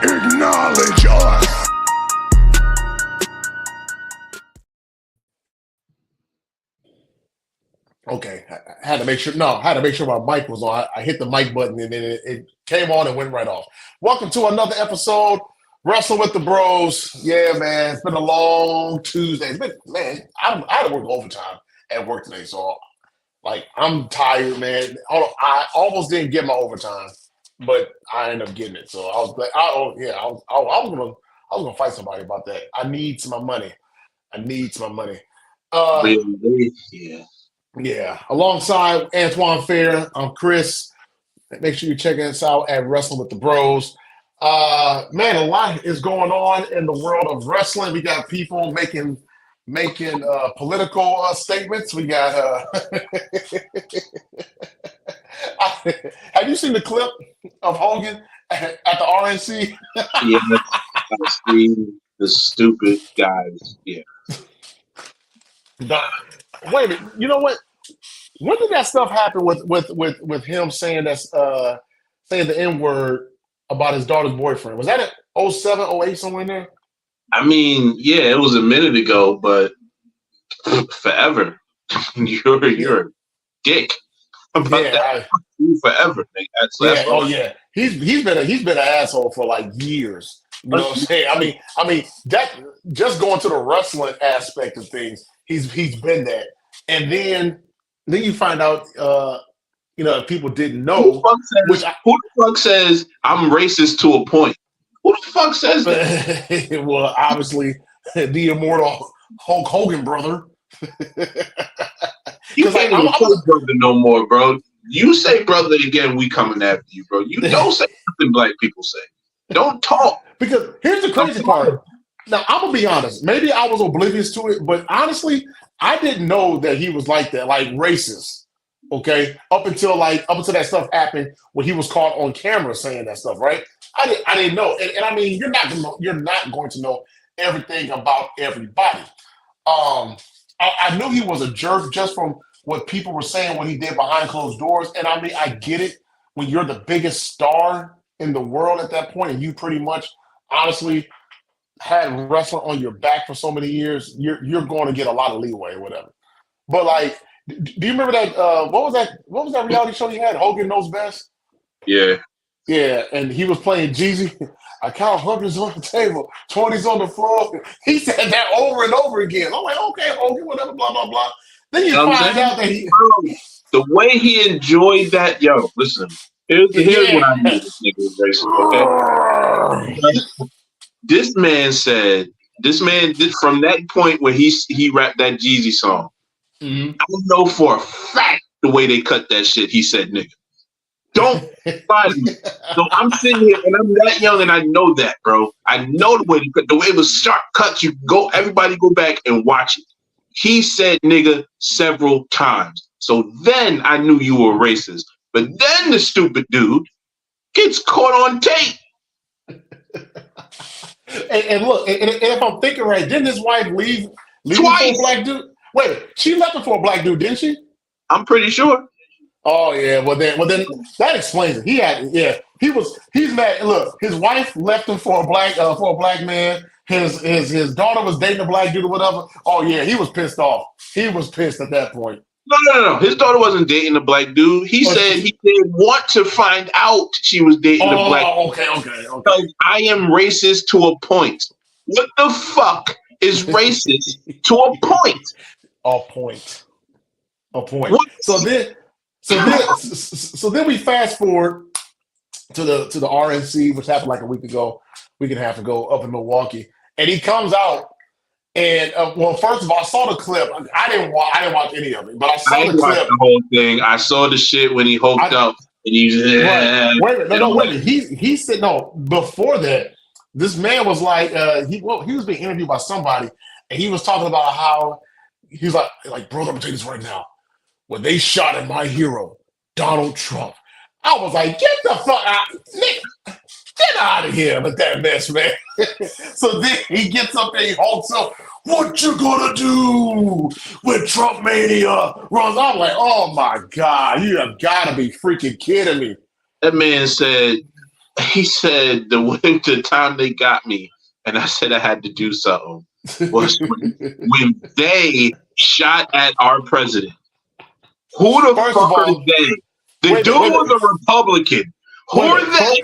Acknowledge us. Okay, I had to make sure. No, I had to make sure my mic was on. I hit the mic button and then it came on and went right off. Welcome to another episode, Wrestle with the Bros. Yeah, man, it's been a long Tuesday. It's been, man, I had to work overtime at work today, so like I'm tired, man. I almost didn't get my overtime, but I ended up getting it. So I was like, I was gonna fight somebody about that. I need some money. I need some money. Yeah. Yeah, alongside Antoine Fair, I'm Chris. Make sure you check us out at Wrestling with the Bros. Man, a lot is going on in the world of wrestling. We got people making political statements. We got. Have you seen the clip of Hogan at the RNC? Yeah, I've seen the stupid guys. Yeah. Wait a minute. You know what? When did that stuff happen with him saying saying the N-word about his daughter's boyfriend? Was that at 07, 08, somewhere in there? I mean, yeah, it was a minute ago, but forever. You're a dick about that. Forever, nigga. Yeah. He's been an asshole for like years. You know what I'm saying? I mean that just going to the wrestling aspect of things, he's been that. And then you find out, people didn't know. Who the fuck says I'm racist to a point? Who the fuck says that? Well, obviously, the immortal Hulk Hogan brother. You can't even say brother no more, bro. You say brother again, we coming after you, bro. You don't say something black people say. Don't talk. Because here's the crazy part. Now, I'm going to be honest. Maybe I was oblivious to it, but honestly, I didn't know that he was like that, like racist. Okay, up until that stuff happened when he was caught on camera saying that stuff, right? I didn't know, and I mean, you're not going to know everything about everybody. I knew he was a jerk just from what people were saying what he did behind closed doors, and I mean, I get it when you're the biggest star in the world at that point, and you pretty much, honestly, had wrestling on your back for so many years, you're going to get a lot of leeway or whatever. But like, do you remember that? What was that reality show he had? Hogan Knows Best. Yeah. And he was playing Jeezy. I count hundreds on the table, 20s on the floor. He said that over and over again. I'm like, okay, Hogan, whatever, blah blah blah. Then you find out that the way he enjoyed that. Yo, listen. Here's what I knew this nigga was racist. Okay. This man did from that point where he rapped that Jeezy song. Mm-hmm. I know for a fact the way they cut that shit. He said, "Nigga, don't lie to me." So I'm sitting here and I'm that young and I know that, bro. I know the way it was sharp cuts. Everybody go back and watch it. He said "nigga" several times. So then I knew you were racist. But then the stupid dude gets caught on tape. And look, and if I'm thinking right, didn't his wife leave Twice. For a black dude? Wait, she left him for a black dude, didn't she? I'm pretty sure. Oh yeah, well then that explains it. He's mad. Look, his wife left him for a black man. His daughter was dating a black dude or whatever. Oh yeah, he was pissed off. He was pissed at that point. No. His daughter wasn't dating a black dude. He said he didn't want to find out she was dating a black dude. Okay. So I am racist to a point. What the fuck is racist to a point? A point. What? So then we fast forward to the RNC, which happened like a week and a half ago, up in Milwaukee, and he comes out. And first of all, I saw the clip. I didn't watch any of it, but I saw the clip. The whole thing. I saw the shit when he hulked up and he was. Wait a minute. He said no. Before that, this man was like he was being interviewed by somebody, and he was talking about how he was like, bro, I'm gonna tell you this right now. When they shot at my hero, Donald Trump, I was like, get the fuck out, nigga. Get out of here with that mess, man. So then he gets up there, he hulks up. What you gonna do when Trump mania runs? I'm like, oh my God, you have got to be freaking kidding me. That man said, He said the time they got me, and I said I had to do something, was when they shot at our president. Who the First fuck of are all, they? The dude was a Republican. Who are they?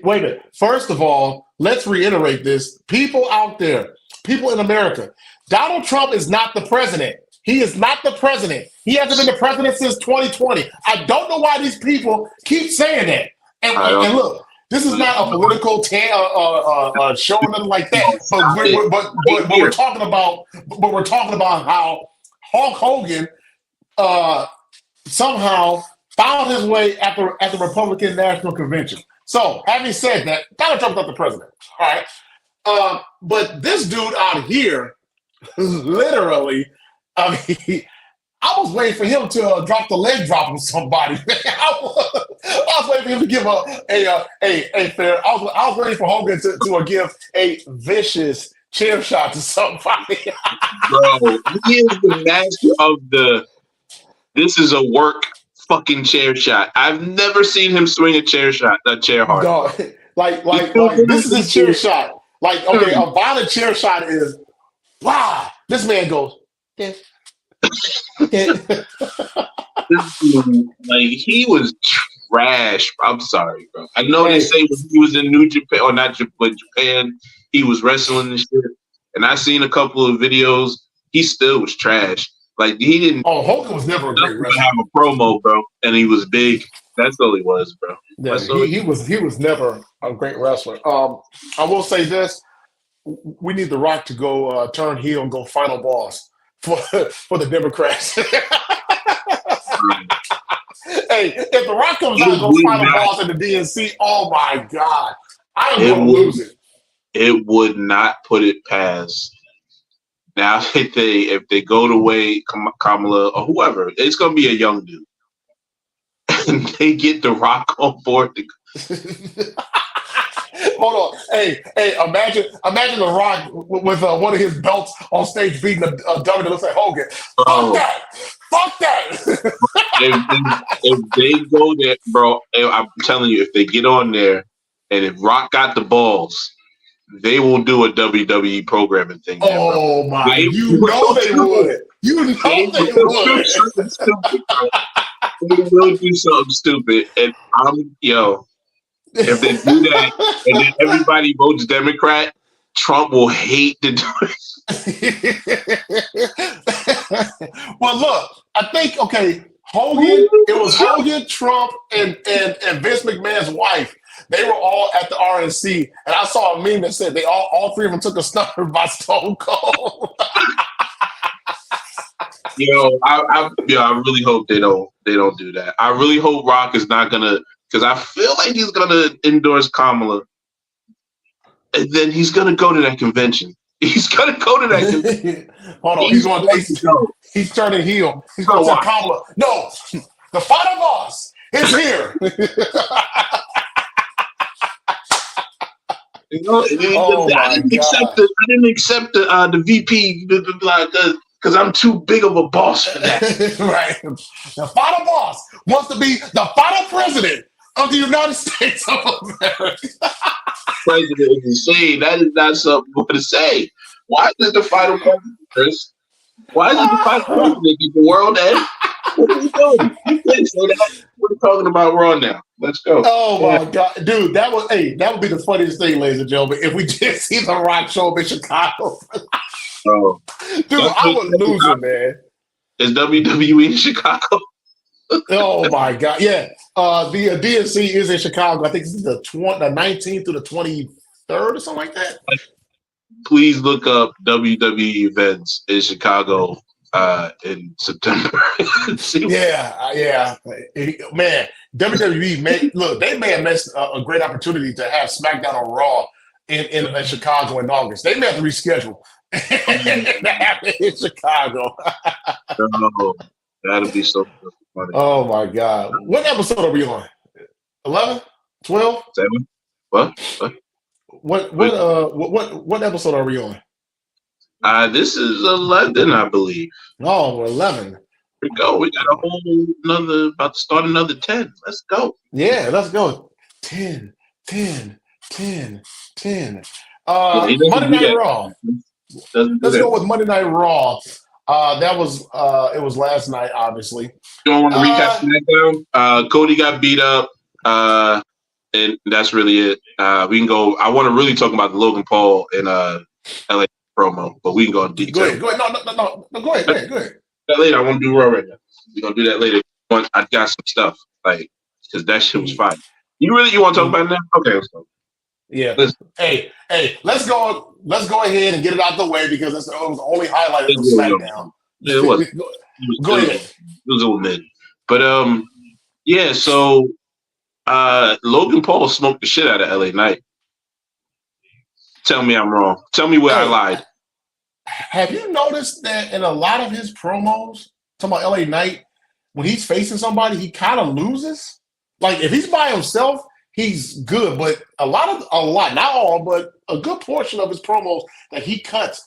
Wait a minute. First of all, let's reiterate this. People out there, people in America, Donald Trump is not the president. He is not the president. He hasn't been the president since 2020. I don't know why these people keep saying that. And look, this is not a political show or nothing like that. But we're talking about how Hulk Hogan somehow found his way at the Republican National Convention. So, having said that, Donald Trump's not the president. All right. But this dude out here, literally, I mean, I was waiting for him to drop the leg drop on somebody. I was waiting for him to give a fair. I was waiting for Hogan to give a vicious chair shot to somebody. Bro, he is the master of the. This is a work fucking chair shot. I've never seen him swing a chair hard. No, like this is his chair shot. Like, okay, a violent chair shot is wow. This man goes. Yeah. This dude, like, he was trash. I'm sorry, bro. I know they say when he was in New Japan, or not Japan, he was wrestling and shit. And I seen a couple of videos. He still was trash. Like, he didn't. Oh, Hogan was never a great wrestler. Have a promo, bro, and he was big. That's all he was, bro. Yeah, he was never a great wrestler. I will say this: we need The Rock to go turn heel and go final boss for the Democrats. Hey, if The Rock comes out and goes final boss in the DNC, oh my God, I am going to lose it. It would not put it past. Now, if they go the way Kamala or whoever, it's going to be a young dude. And they get The Rock on board. Hold on. Hey, imagine The Rock with one of his belts on stage beating a dummy that looks like Hogan. Fuck that. If they go there, bro, I'm telling you, if they get on there and if Rock got the balls, they will do a WWE programming thing. Oh, my. You know they would. You know they would. They will do something stupid. And if they do that and then everybody votes Democrat, Trump will hate to do it. Well, look, I think, okay, it was Hogan, Trump, and Vince McMahon's wife. They were all at the RNC, and I saw a meme that said they all three of them took a stunner by Stone Cold. I really hope they don't do that. I really hope Rock is not gonna, because I feel like he's gonna endorse Kamala, and then he's gonna go to that convention. He's gonna go to that convention. Hold on, he's turning heel. He's gonna tell Kamala, no, the final boss is here. I didn't accept the VP because I'm too big of a boss for that. Right. The final boss wants to be the final president of the United States of America. President is insane. That is not something you want to say. Why is it the final president, Chris? Why is it the final president? Did the world end? What are you doing? You can't say that. We're talking about Raw now. Let's go. Oh my God, dude, that would be the funniest thing, ladies and gentlemen, if we did see The Rock show up in Chicago. Oh, dude, I would lose it, man. Is WWE in Chicago? Oh my God, yeah. The DNC is in Chicago. I think it's the 19th through the 23rd or something like that. Please look up WWE events in Chicago in September. Yeah. Man, WWE they may have missed a great opportunity to have SmackDown on Raw in Chicago in August. They may have to reschedule to have it in Chicago. Oh, that'll be so funny. Oh my God. What episode are we on? 11? 12? 7? What? What episode are we on? This is 11, I believe. Oh, we're 11. Here we go. We got about to start another 10. Let's go. Yeah, let's go. 10, 10, 10, 10. Yeah, he doesn't Monday do Night that. Raw. Doesn't do Let's that. go with Monday Night Raw. That was it was last night, obviously. You don't want to recap SmackDown? Cody got beat up, and that's really it. We can go. I want to really talk about the Logan Paul and LA promo, but we can go in detail. Go ahead. No, go ahead. That later. I want to do Raw right now. We're gonna do that later. I got some stuff like because that shit was fire. You want to talk about it now? Okay, let's go. Yeah. Hey, let's go ahead and get it out the way because it was the only highlight from SmackDown. Yeah, it was. Go ahead. It was a little mid. But yeah, so Logan Paul smoked the shit out of LA Knight. Tell me I'm wrong. Tell me where I lied. Have you noticed that in a lot of his promos, talking about LA Knight, when he's facing somebody, he kind of loses? Like if he's by himself, he's good, but a lot, not all, but a good portion of his promos that he cuts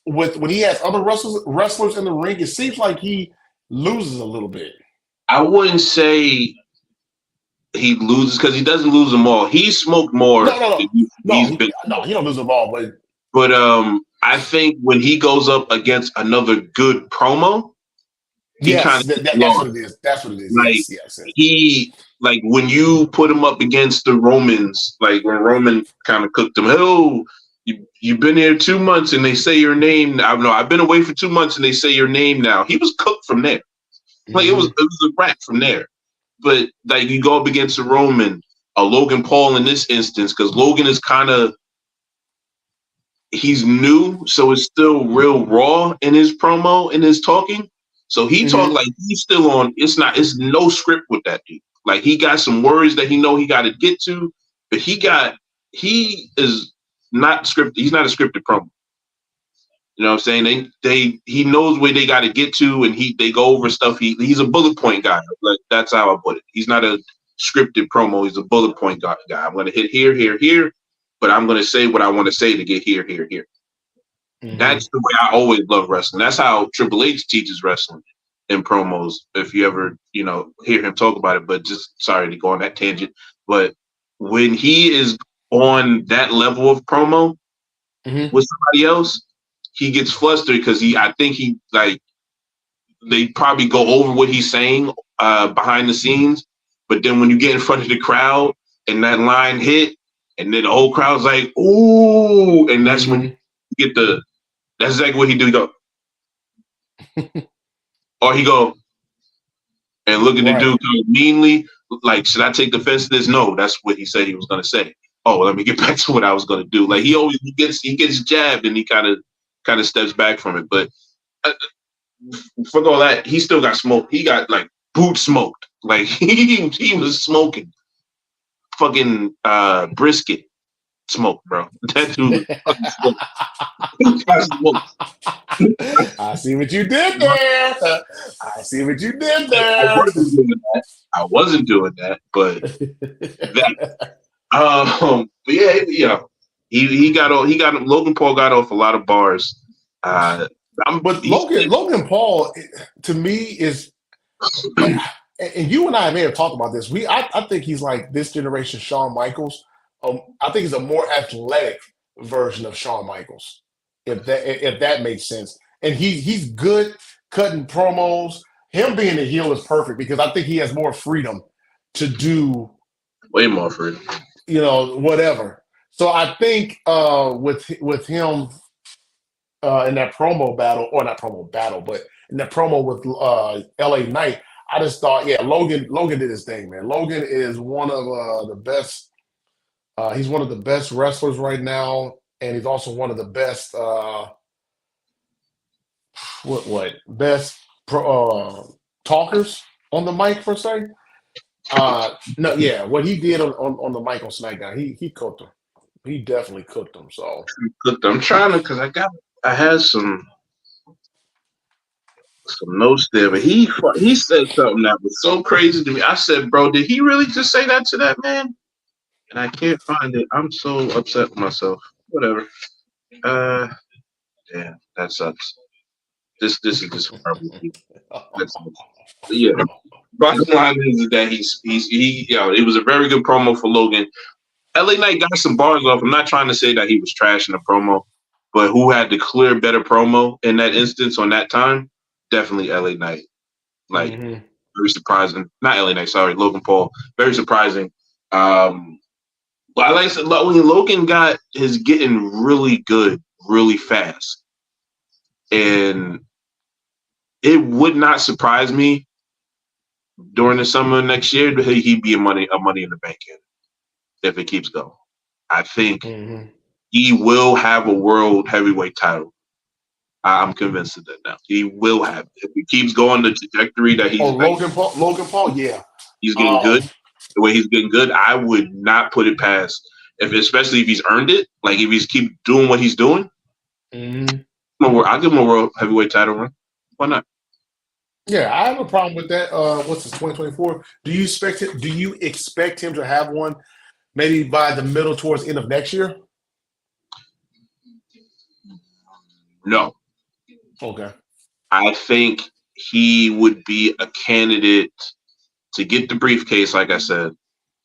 with when he has other wrestlers in the ring, it seems like he loses a little bit. I wouldn't say he loses because he doesn't lose them all. He smoked more. No, he don't lose them all, but I think when he goes up against another good promo, that's what it is. That's what it is. Like he when you put him up against the Romans, like when Roman kind of cooked him, oh, you've been here 2 months and they say your name. I've been away for 2 months and they say your name now. He was cooked from there. Like it was a wrap from there. But like you go up against a Roman, a Logan Paul in this instance, because Logan is he's new, so it's still real raw in his promo, in his talking. So he talk like he's still on. It's no script with that dude. Like he got some words that he know he got to get to, but he is not scripted. He's not a scripted promo. You know what I'm saying? He knows where they got to get to, and they go over stuff. He's a bullet point guy. Like that's how I put it. He's not a scripted promo. He's a bullet point guy. I'm going to hit here, here, here, but I'm going to say what I want to say to get here, here, here. That's the way I always love wrestling. That's how Triple H teaches wrestling in promos. If you ever, hear him talk about it, but just sorry to go on that tangent. But when he is on that level of promo with somebody else, he gets flustered because I think they probably go over what he's saying behind the scenes. But then when you get in front of the crowd and that line hit, and then the whole crowd's like, ooh, and that's when you get that's exactly what he do. He go, or he go and look at the dude kind of meanly, like, should I take the offense to this? No, that's what he said he was going to say. Oh, let me get back to what I was going to do. Like he gets jabbed and he kind of steps back from it. But fuck all that, he still got smoked. He got like boot smoked. Like he was smoking fucking brisket smoke, bro. That dude I see what you did there. I wasn't doing that, but but yeah, he got Logan Paul got off a lot of bars. But Logan Paul, to me, is, and you and I may have talked about this. I think he's like this generation Shawn Michaels. I think he's a more athletic version of Shawn Michaels, if that makes sense. And he's good cutting promos. Him being a heel is perfect because I think he has more freedom to do way more freedom. Whatever. So I think with him in that promo battle, or not promo battle, but in that promo with LA Knight, I just thought, Logan did his thing, man. Logan is one of the best. He's one of the best wrestlers right now, and he's also one of the best. Best talkers on the mic per se. What he did on the mic on SmackDown, he cooked him. He definitely cooked him. So I'm trying to, because I had some notes there, but he said something that was so crazy to me. I said, bro, did he really just say that to that man? And I can't find it. I'm so upset with myself. Whatever. Damn, that sucks. This is just horrible. Yeah. bottom line is that it was a very good promo for Logan. LA Knight got some bars off. I'm not trying to say that he was trash in the promo, but who had the clear better promo in that instance on that time? Definitely LA Knight. Like very surprising. Not LA Knight, sorry, Logan Paul. Very surprising. But like I said, when Logan is getting really good really fast. And it would not surprise me during the summer of next year that he'd be a money in the bank candidate if it keeps going. I think he will have a world heavyweight title. I'm convinced of that now. He will have it. If he keeps going the trajectory that he's Logan Paul, yeah. He's getting good. The way he's getting good, I would not put it past especially if he's earned it. Like if he's keep doing what he's doing. I'll give him a world heavyweight title run. Why not? Yeah, I have a problem with that. What's this, 2024? Do you expect him to have one maybe by the middle towards the end of next year? No. Okay. I think he would be a candidate to get the briefcase, like I said,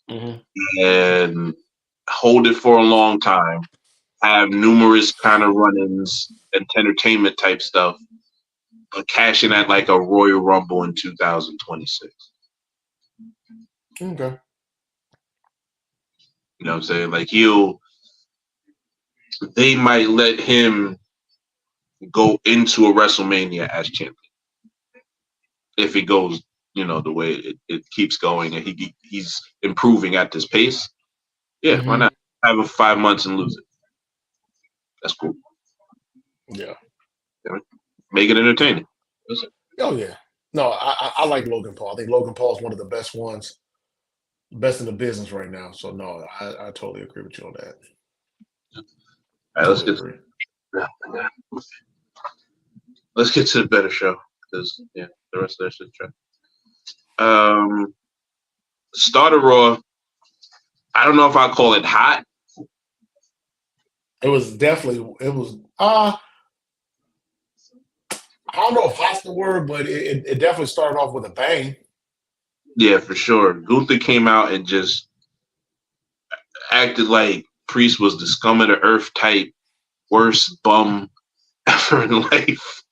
and hold it for a long time, have numerous kind of run-ins and entertainment type stuff, but cashing at like a Royal Rumble in 2026. Okay. You know what I'm saying? Like they might let him go into a WrestleMania as champion if he goes, the way it keeps going and he's improving at this pace. Yeah, why not have it 5 months and lose it? That's cool. Yeah. Make it entertaining. Oh yeah. No, I like Logan Paul. I think Logan Paul is one of the best ones, best in the business right now. So no, I totally agree with you on that. All right, let's get to the better show because the rest of that shit's trash. Starter Raw. I don't know if I call it hot. It was I don't know if hot's the word, but it definitely started off with a bang. Yeah, for sure. Gunther came out and just acted like Priest was the scum of the earth type, worst bum ever in life.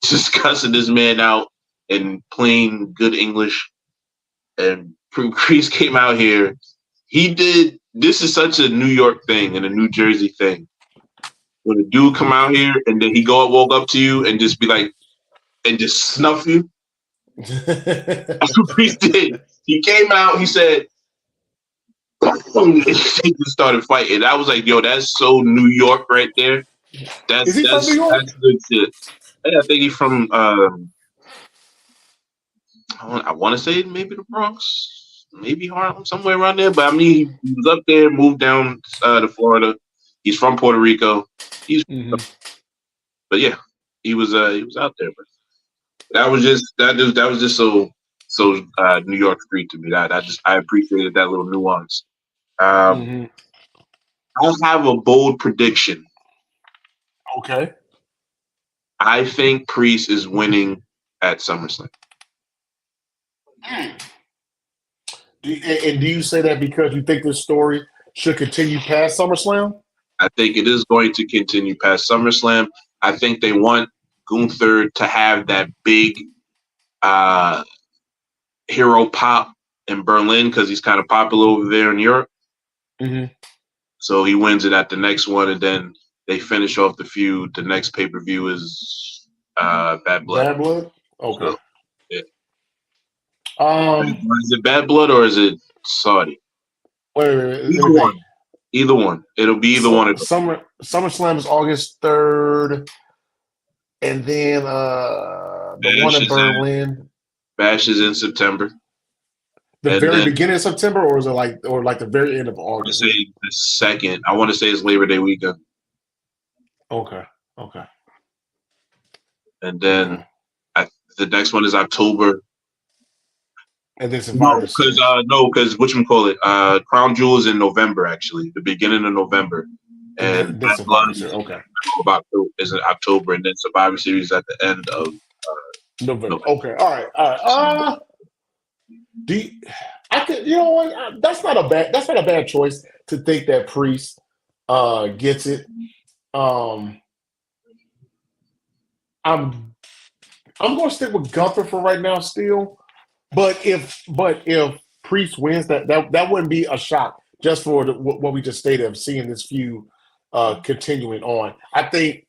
Just cussing this man out in plain good English. And Priest came out here. This is such a New York thing and a New Jersey thing. When a dude come out here and then he walk up to you and just be like, and just snuff you. That's what Priest did. He came out, he said, and they just started fighting. I was like, yo, that's so New York right there. Is he from New York? That's good shit. Yeah, I think he's from I want to say maybe the Bronx, maybe Harlem, somewhere around there. But I mean, he was up there, moved down to Florida. He's from Puerto Rico. But yeah, he was out there. But that was just so New York street to me. I appreciated that little nuance. I'll have a bold prediction. Okay. I think Priest is winning at SummerSlam. Do you say that because you think this story should continue past SummerSlam? I think it is going to continue past SummerSlam. I think they want Gunther to have that big hero pop in Berlin because he's kind of popular over there in Europe. So he wins it at the next one, and then they finish off the feud. The next pay-per-view is Bad Blood. Bad Blood? Okay. So, yeah. Is it Bad Blood or is it Saudi? Wait. Either one. It'll be either one. SummerSlam is August 3rd, and then the one in Berlin. Bash is in September. The very beginning of September, or is it like the very end of August? I say the second. I want to say it's Labor Day weekend. Okay. And then the next one is October. And then because whatchamacallit, Crown Jewel is in November, actually, the beginning of November. And Bad Blood is in October, and then Survivor Series at the end of November. Okay, all right. I could, you know what? That's not a bad choice to think that Priest gets it. Um, I'm I'm going to stick with Gunther for right now, still. But if Priest wins, that wouldn't be a shock just for what we just stated of seeing this feud continuing on. I think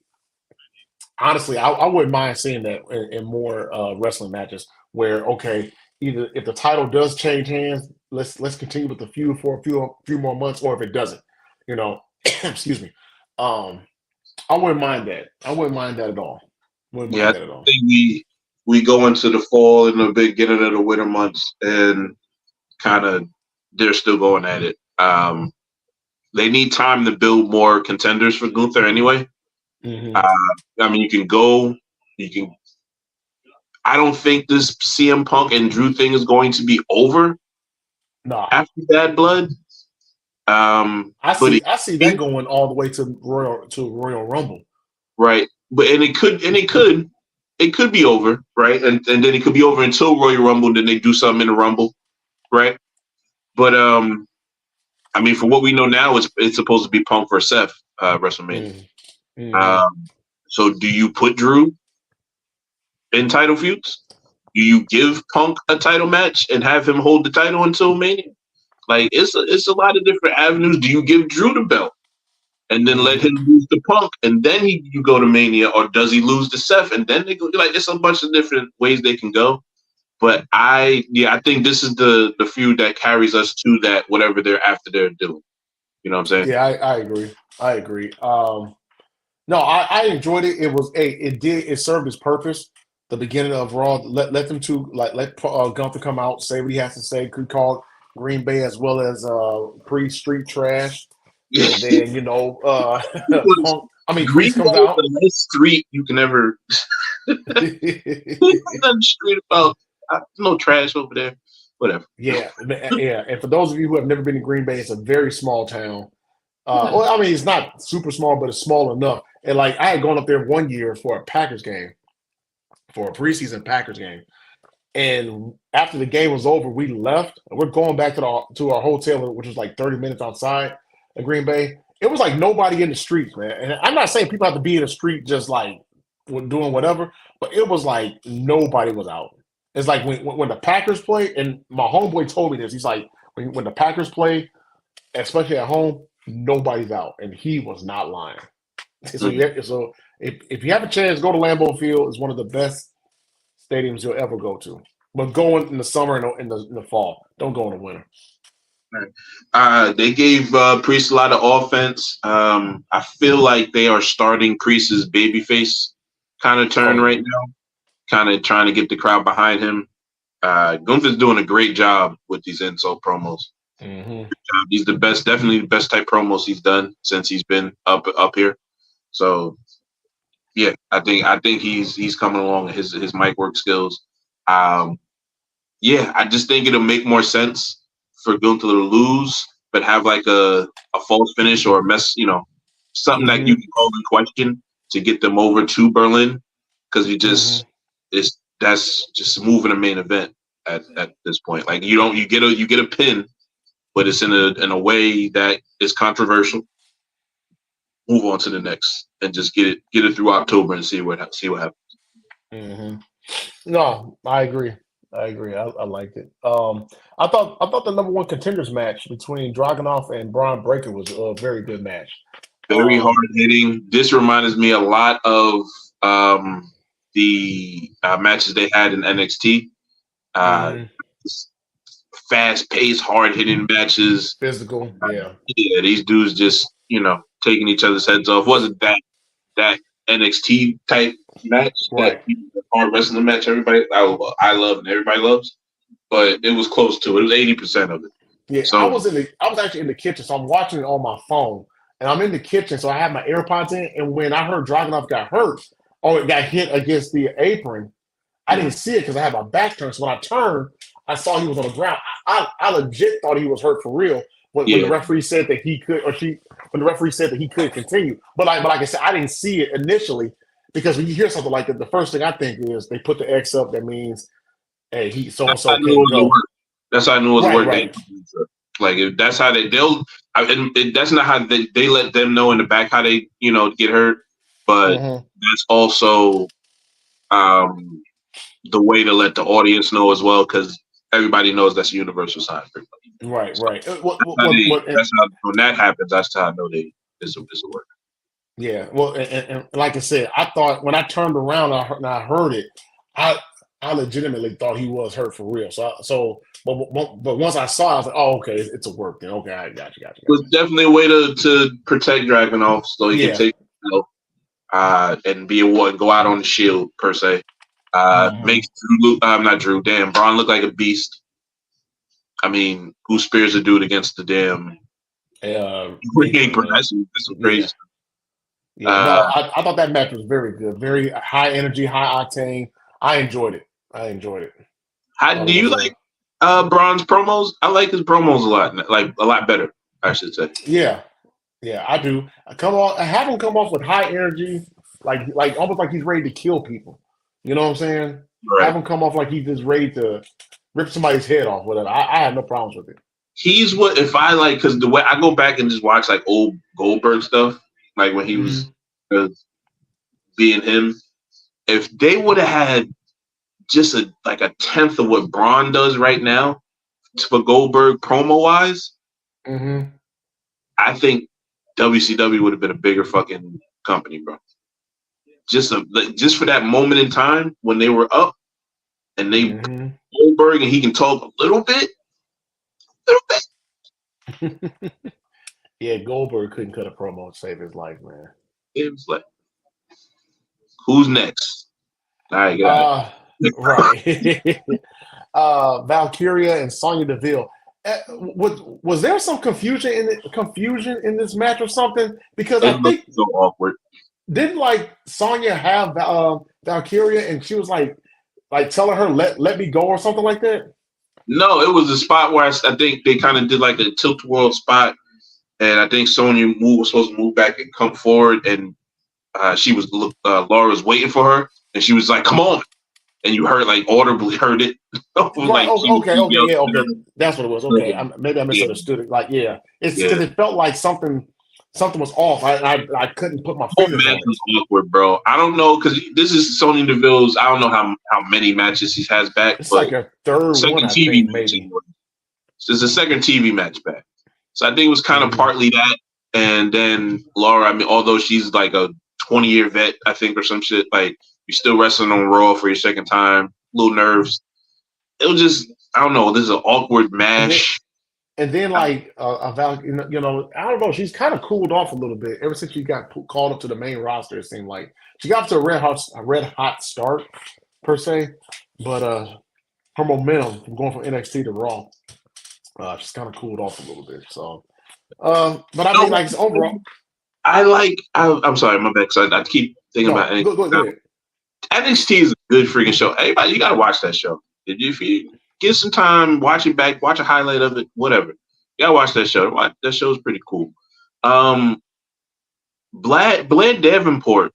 honestly, I wouldn't mind seeing that in more wrestling matches where okay, either if the title does change hands, let's continue with the feud for a few more months, or if it doesn't, you know, excuse me. Um, I wouldn't mind that. I wouldn't mind that at all. Wouldn't Yeah, I mind that at all. think we go into the fall and the beginning of the winter months, and kind of they're still going at it. They need time to build more contenders for Gunther anyway. Hmm. Uh, I mean, you can go, you can. I don't think this CM Punk and Drew thing is going to be over Nah, after Bad Blood. But I see that going all the way to Royal Rumble. right, but it could be over, right, and then it could be over until Royal Rumble. Then they do something in the Rumble, right? But I mean, for what we know now, it's supposed to be Punk versus Seth WrestleMania. Mm-hmm. So do you put Drew in title feuds? Do you give Punk a title match and have him hold the title until Mania? Like it's a lot of different avenues. Do you give Drew the belt and then let him lose to Punk and then you go to Mania, or does he lose to Seth and then they go? Like it's a bunch of different ways they can go. But I think this is the feud that carries us to that whatever they're doing. You know what I'm saying? Yeah, I agree. I agree. No, I enjoyed it. It served its purpose. The beginning of Raw, let them two let Gunther come out, say what he has to say. Could call Green Bay as well as pre-street trash, and then Punk. I mean, Green Priest Bay comes is out. the best street you can ever. Nothing street about. No trash over there. Whatever. Yeah, yeah. And for those of you who have never been to Green Bay, it's a very small town. Well, I mean, it's not super small, but it's small enough. And like, I had gone up there one year for a Packers game, for a preseason Packers game. And after the game was over, we left. And we're going back to our hotel, which was like 30 minutes outside of Green Bay. It was like nobody in the streets, man. And I'm not saying people have to be in the street just like doing whatever, but it was like nobody was out. It's like when the Packers play, and my homeboy told me this. He's like, when the Packers play, especially at home, nobody's out, and he was not lying. So, if you have a chance, go to Lambeau Field. It's one of the best stadiums you'll ever go to. But go in the summer and in the fall. Don't go in the winter. They gave Priest a lot of offense. I feel like they are starting Priest's babyface kind of turn right now, kind of trying to get the crowd behind him. Gunther's doing a great job with these insult promos. Mm-hmm. He's the best, definitely the best type promos he's done since he's been up here. So yeah, I think he's coming along with his mic work skills. Yeah, I just think it'll make more sense for Gunther to lose, but have like a false finish or a mess, something that you can call in question to get them over to Berlin, because that's just moving a main event at this point. Like you get a pin, but it's in a way that is controversial. Move on to the next and just get it through October and see what happens. Mm-hmm. No, I agree. I liked it. I thought the number one contenders match between Dragunov and Braun Breaker was a very good match. Very hard hitting. This reminds me a lot of the matches they had in NXT. Fast paced, hard hitting matches. Physical, yeah. Yeah, these dudes just taking each other's heads off. Wasn't that NXT type match, right? That hard wrestling match I love and everybody loves, but it was close to it. It was 80% of it. Yeah, so, I was actually in the kitchen, so I'm watching it on my phone, and I'm in the kitchen, so I have my AirPods in, and when I heard Dragunov got hurt, or it got hit against the apron, I didn't see it because I had my back turned. So when I turned, I saw he was on the ground. I legit thought he was hurt for real. When the referee said that he could, when the referee said that he could continue, but like I said, I didn't see it initially, because when you hear something like that, the first thing I think is they put the X up. That means, hey, he so and so can't go. That's how I knew it was Right, work. right. If that's how that's not how they let them know in the back how they get hurt, but that's also the way to let the audience know as well, because everybody knows that's a universal sign. Right, So right. that's how when that happens, that's how I know it's a work. Yeah. Well, and like I said, I thought when I turned around and I heard it, I legitimately thought he was hurt for real. But once I saw it, I was like, oh, okay, it's a work then. Okay, I got you. It was definitely a way to protect Dragunov so he can take and be a one, go out on the shield per se. Makes Braun look like a beast. I mean, who spares a dude against the damn that's some crazy stuff. Yeah, no, I thought that match was very good, very high energy, high octane. I enjoyed it. How do you like Braun's promos? I like his promos a lot better, I should say. Yeah, I do. I have him come off with high energy, like almost like he's ready to kill people. You know what I'm saying? Right. Have him come off like he's just ready to rip somebody's head off. Whatever. I have no problems with it. He's what if I like because the way I go back and just watch like old Goldberg stuff, like when he was being him. If they would have had just a tenth of what Braun does right now for Goldberg promo wise, I think WCW would have been a bigger fucking company, bro. Just for that moment in time when they were up and they Goldberg and he can talk a little bit. Yeah, Goldberg couldn't cut a promo to save his life, man. It was like, who's next? All right, get out. Right. Valkyria and Sonya Deville. Was there some confusion in this match or something? Because I think so awkward. Didn't Sonya have Valkyria and she was like telling her let me go or something like that? No, it was a spot where I think they kind of did like a tilt-a-whirl spot, and I think Sonya was supposed to move back and come forward, and Laura was waiting for her, and she was like, "Come on!" And you audibly heard it. Right. Okay. That's what it was. Okay, maybe I misunderstood it. It's because it felt like something was off. I couldn't put my fingers on it. Was awkward, bro. I don't know because this is Sonya Deville's. I don't know how many matches he has back. It's like a third one, I think, maybe. So it's a second TV match back. So I think it was kind of partly that, and then Laura. I mean, although she's like a 20-year vet, I think, or some shit. Like you're still wrestling on Raw for your second time. Little nerves. It was just I don't know. This is an awkward mash. And then I don't know. She's kind of cooled off a little bit ever since she got called up to the main roster. It seemed like she got to a red hot start per se, but her momentum from going from NXT to Raw, she's kind of cooled off a little bit. So, but I mean, overall, I'm sorry, my bad. Because I keep thinking about NXT. Go ahead. NXT is a good freaking show. Everybody, you gotta watch that show. If you get some time, watch it back, watch a highlight of it, whatever. You gotta watch that show. That show is pretty cool. Blair Davenport,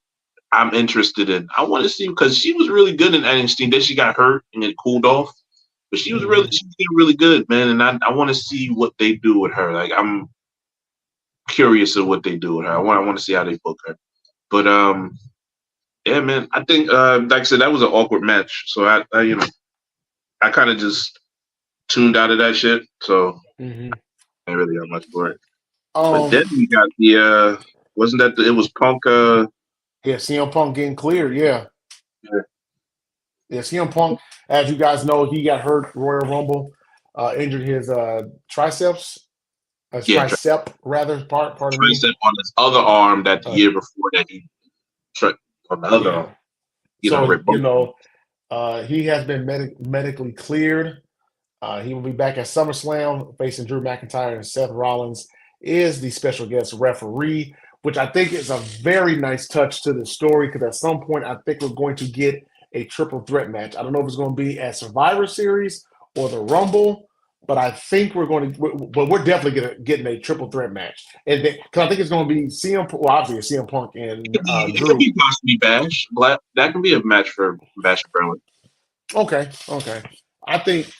I'm interested in. I want to see because she was really good in NXT. Then she got hurt and it cooled off, but she was really good, man. And I want to see what they do with her. Like I'm curious of what they do with her. I want to see how they book her. But yeah, man. I think like I said, that was an awkward match. So I I kind of just tuned out of that shit, so I didn't really have much for it. But then we got the wasn't that it was Punk? CM Punk getting cleared. Yeah. CM Punk, as you guys know, he got hurt Royal Rumble, injured his triceps. Tricep rather. Pardon me. Tricep on his other arm that the year before that he tried on the other arm. He has been medically cleared. He will be back at SummerSlam facing Drew McIntyre, and Seth Rollins is the special guest referee, which I think is a very nice touch to the story because at some point I think we're going to get a triple threat match. I don't know if it's going to be at Survivor Series or the Rumble, but I think we're definitely getting a triple threat match. And because I think it's going to be obviously CM Punk and Drew. It could be possibly Bash. That can be a match for Bash and Berlin. Okay. I think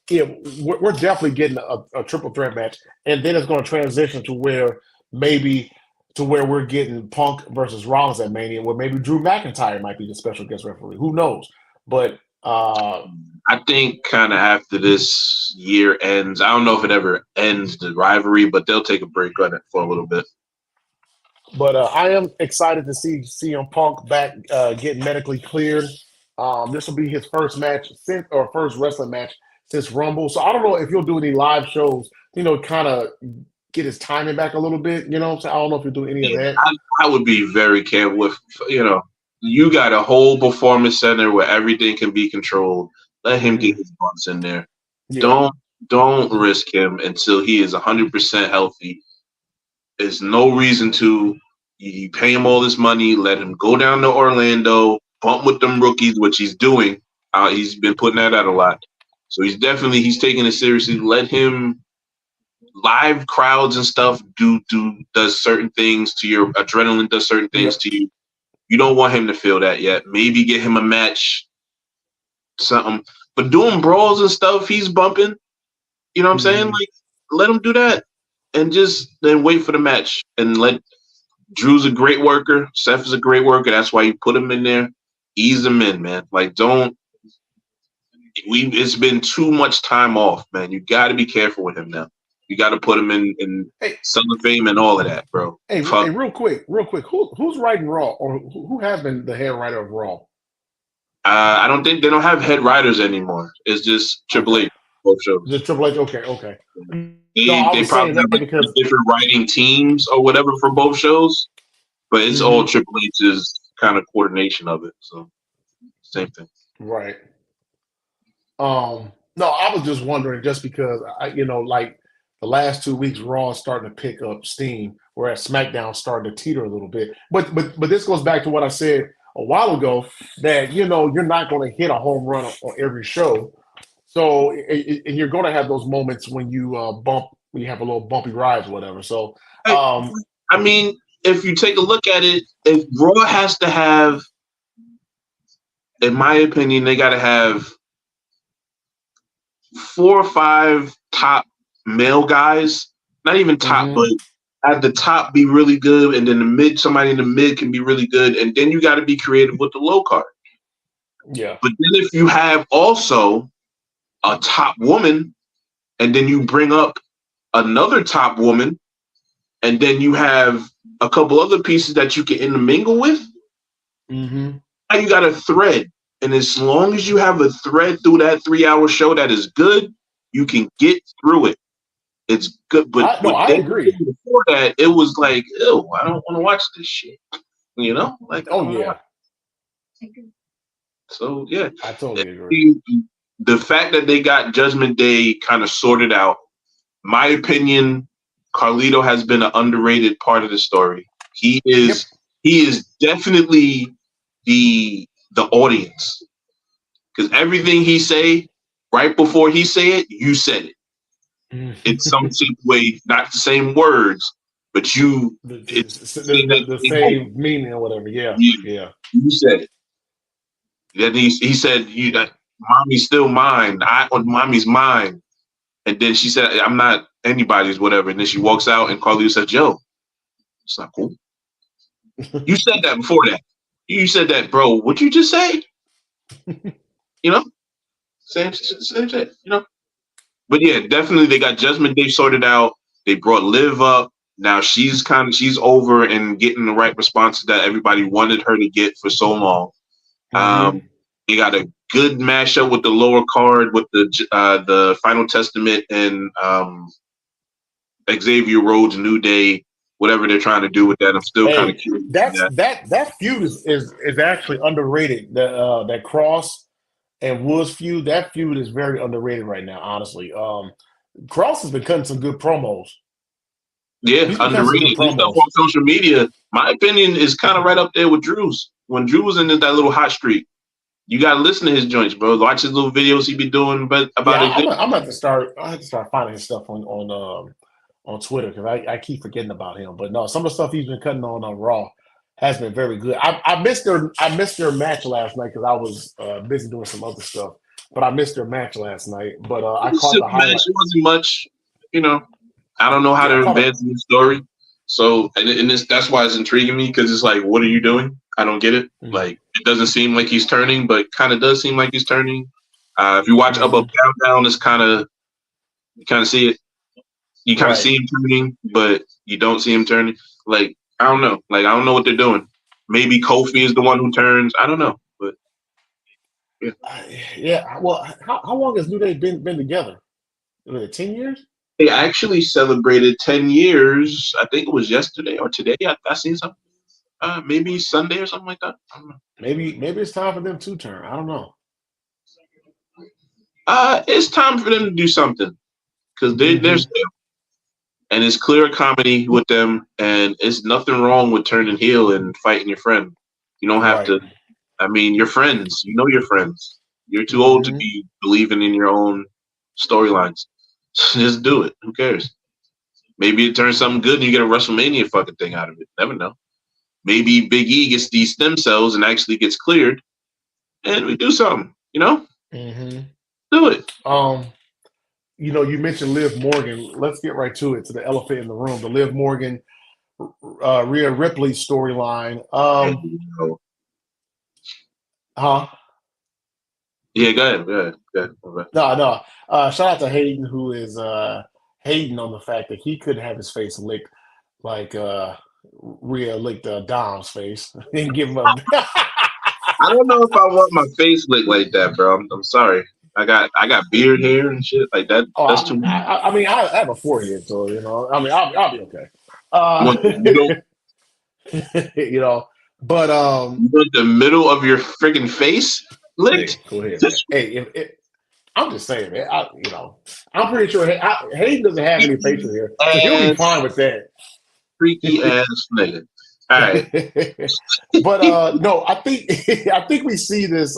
yeah, we're definitely getting a triple threat match, and then it's going to transition to where maybe to where we're getting Punk versus Rollins at Mania, where maybe Drew McIntyre might be the special guest referee. Who knows? But I think kind of after this year ends, I don't know if it ever ends the rivalry, but they'll take a break on it for a little bit. But I am excited to see CM Punk back getting medically cleared. This will be his first match since, or first wrestling match since Rumble. So I don't know if he'll do any live shows, kind of get his timing back a little bit. You know what I'm saying? I don't know if he'll do any of that. I would be very careful with, you got a whole performance center where everything can be controlled. Let him get his bumps in there. Yeah. Don't risk him until he is 100% healthy. There's no reason to. You pay him all this money, let him go down to Orlando, bump with them rookies, which he's doing. He's been putting that out a lot. So he's taking it seriously. Let him, live crowds and stuff does certain things to your adrenaline, does certain things to you. You don't want him to feel that yet. Maybe get him a match, something. But doing brawls and stuff, he's bumping. You know what I'm saying? Like, let him do that. And just then wait for the match. And Drew's a great worker. Seth is a great worker. That's why you put him in there. Ease him in, man. Like, it's been too much time off, man. You got to be careful with him now. You got to put him in Son of Fame and all of that, bro. Hey, real quick. Who's writing Raw, or who has been the head writer of Raw? I don't think they don't have head writers anymore. It's just Triple H. Both shows. Just Triple H. Okay. They probably have different writing teams or whatever for both shows, but it's all Triple H's kind of coordination of it. So same thing. Right. No, I was just wondering, just because like the last 2 weeks, Raw is starting to pick up steam, whereas SmackDown starting to teeter a little bit. But this goes back to what I said a while ago, that you're not going to hit a home run on every show. So and you're going to have those moments when you when you have a little bumpy rides or whatever. So I mean, if you take a look at it, if Raw has to have, in my opinion, they got to have 4 or 5 top male guys, not even top, but at the top be really good, and then somebody in the mid can be really good, and then you got to be creative with the low card. Yeah. But then if you have also a top woman, and then you bring up another top woman, and then you have a couple other pieces that you can intermingle with, now you got a thread. And as long as you have a thread through that 3-hour show that is good, you can get through it. It's good. But I agree. Before that, it was like, ew, I don't want to watch this shit. Like, So, yeah. I totally agree. The fact that they got Judgment Day kind of sorted out, my opinion, Carlito has been an underrated part of the story. He is definitely the audience, because everything he say right before he say it, you said it. In some way, not the same words, but the same meaning or whatever. Yeah. You said it. Then he said, "Mommy's still mine. Mommy's mine." And then she said, "I'm not anybody's, whatever." And then she walks out, and Carlito says, "Yo, it's not cool." You said that before that. You said that, bro. What'd you just say? Same shit. But yeah, definitely they got Judgment Day sorted out. They brought Liv up. Now she's over and getting the right response that everybody wanted her to get for so long. They got a good mashup with the lower card with the Final Testament and Xavier Rhodes, New Day, whatever they're trying to do with that. I'm still kind of curious. That feud is actually underrated. That Cross and Woods feud, that feud is very underrated right now, honestly. Cross has been cutting some good promos. Yeah, underrated. Stuff on social media, my opinion, is kind of right up there with Drew's. When Drew was in that little hot streak, you got to listen to his joints, bro. Watch his little videos he be doing. But I'm gonna have to start finding his stuff on Twitter, because I keep forgetting about him. But no, some of the stuff he's been cutting on Raw has been very good. I missed their match last night because I was busy doing some other stuff. but I missed their match last night. But I It's caught a the match. highlight. It wasn't much, you know. I don't know how Yeah, I to caught it. advance the story. So, and that's why it's intriguing me because it's like, what are you doing? I don't get it. Mm-hmm. Like, it doesn't seem like he's turning, but kind of does seem like he's turning. If you watch Up, Up, Down, Down, it's kind of you kind of see it. You kind of see him turning, but you don't see him turning. Like, I don't know. Like, I don't know what they're doing. Maybe Kofi is the one who turns. I don't know, but yeah. Yeah. Well, how long has New Day been together? 10 years? They actually celebrated 10 years. I think it was yesterday or today. I seen something. Maybe Sunday or something like that. I don't know. Maybe it's time for them to turn. I don't know. It's time for them to do something because they're still, and it's clear comedy with them, and it's nothing wrong with turning heel and fighting your friend. You don't have to. I mean, you're friends. You know you're friends. You're too old to be believing in your own storylines. Just do it. Who cares? Maybe it turns something good and you get a WrestleMania fucking thing out of it. Never know. Maybe Big E gets these stem cells and actually gets cleared, and we do something. You know, do it. You mentioned Liv Morgan. Let's get right to it, to the elephant in the room. The Liv Morgan, Rhea Ripley storyline. Yeah, go ahead. No. Shout out to Hayden, who is hating on the fact that he couldn't have his face licked like Rhea licked Dom's face and give him a. I don't know if I want my face licked like that, bro. I'm sorry. I got beard hair and shit like that. That's too much. I mean, I have a forehead, so I mean, I'll be okay. But you want the middle of your freaking face licked? Hey, go ahead, man. Hey, I'm just saying, man. I'm pretty sure Hayden doesn't have any facial hair, so he'll be fine with that. Freaky ass nigga. All right. But no, I think we see this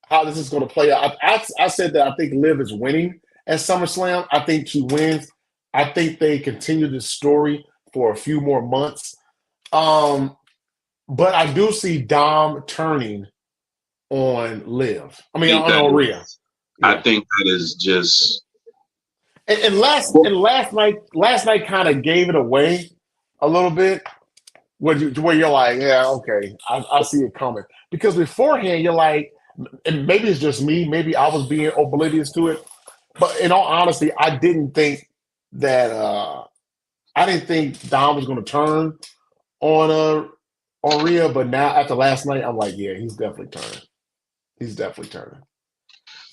how this is going to play out. I said that I think Liv is winning at SummerSlam. I think she wins. I think they continue this story for a few more months. But I do see Dom turning on Liv. I mean, on Rhea. I think that is just. And last night kind of gave it away a little bit, where you're like, yeah, okay, I see it coming. Because beforehand, you're like, and maybe it's just me, maybe I was being oblivious to it, but in all honesty, I didn't think Dom was going to turn on Rhea, but now after last night, I'm like, yeah, he's definitely turning.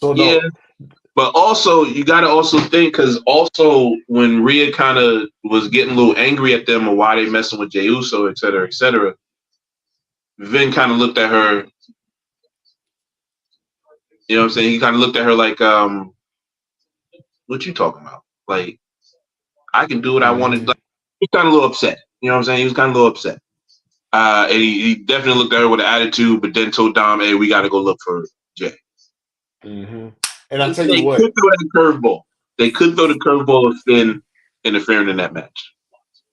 So no. Yeah. But also, you got to also think, because also when Rhea kind of was getting a little angry at them or why they messing with Jey Uso, et cetera, Vin kind of looked at her. You know what I'm saying? He kind of looked at her like, what you talking about? Like, I can do what I wanted. Like, he was kind of a little upset. You know what I'm saying? He was kind of a little upset. And he definitely looked at her with an attitude, but then told Dom, hey, we got to go look for Jey. And I'll tell you what. They could throw that curveball. They could throw the curveball of Finn interfering in that match.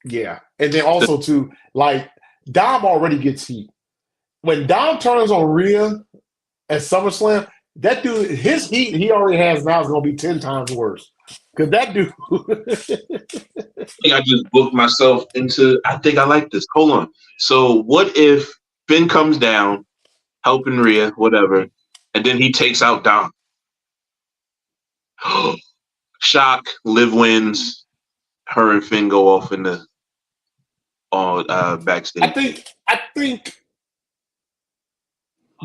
Yeah. And then also, too, like, Dom already gets heat. When Dom turns on Rhea at SummerSlam, that dude, his heat he already has now is going to be 10 times worse. Because that dude. I just booked myself into, I think I like this. Hold on. So what if Finn comes down, helping Rhea, whatever, and then he takes out Dom? Shock, Liv wins, her and Finn go off in the backstage. I think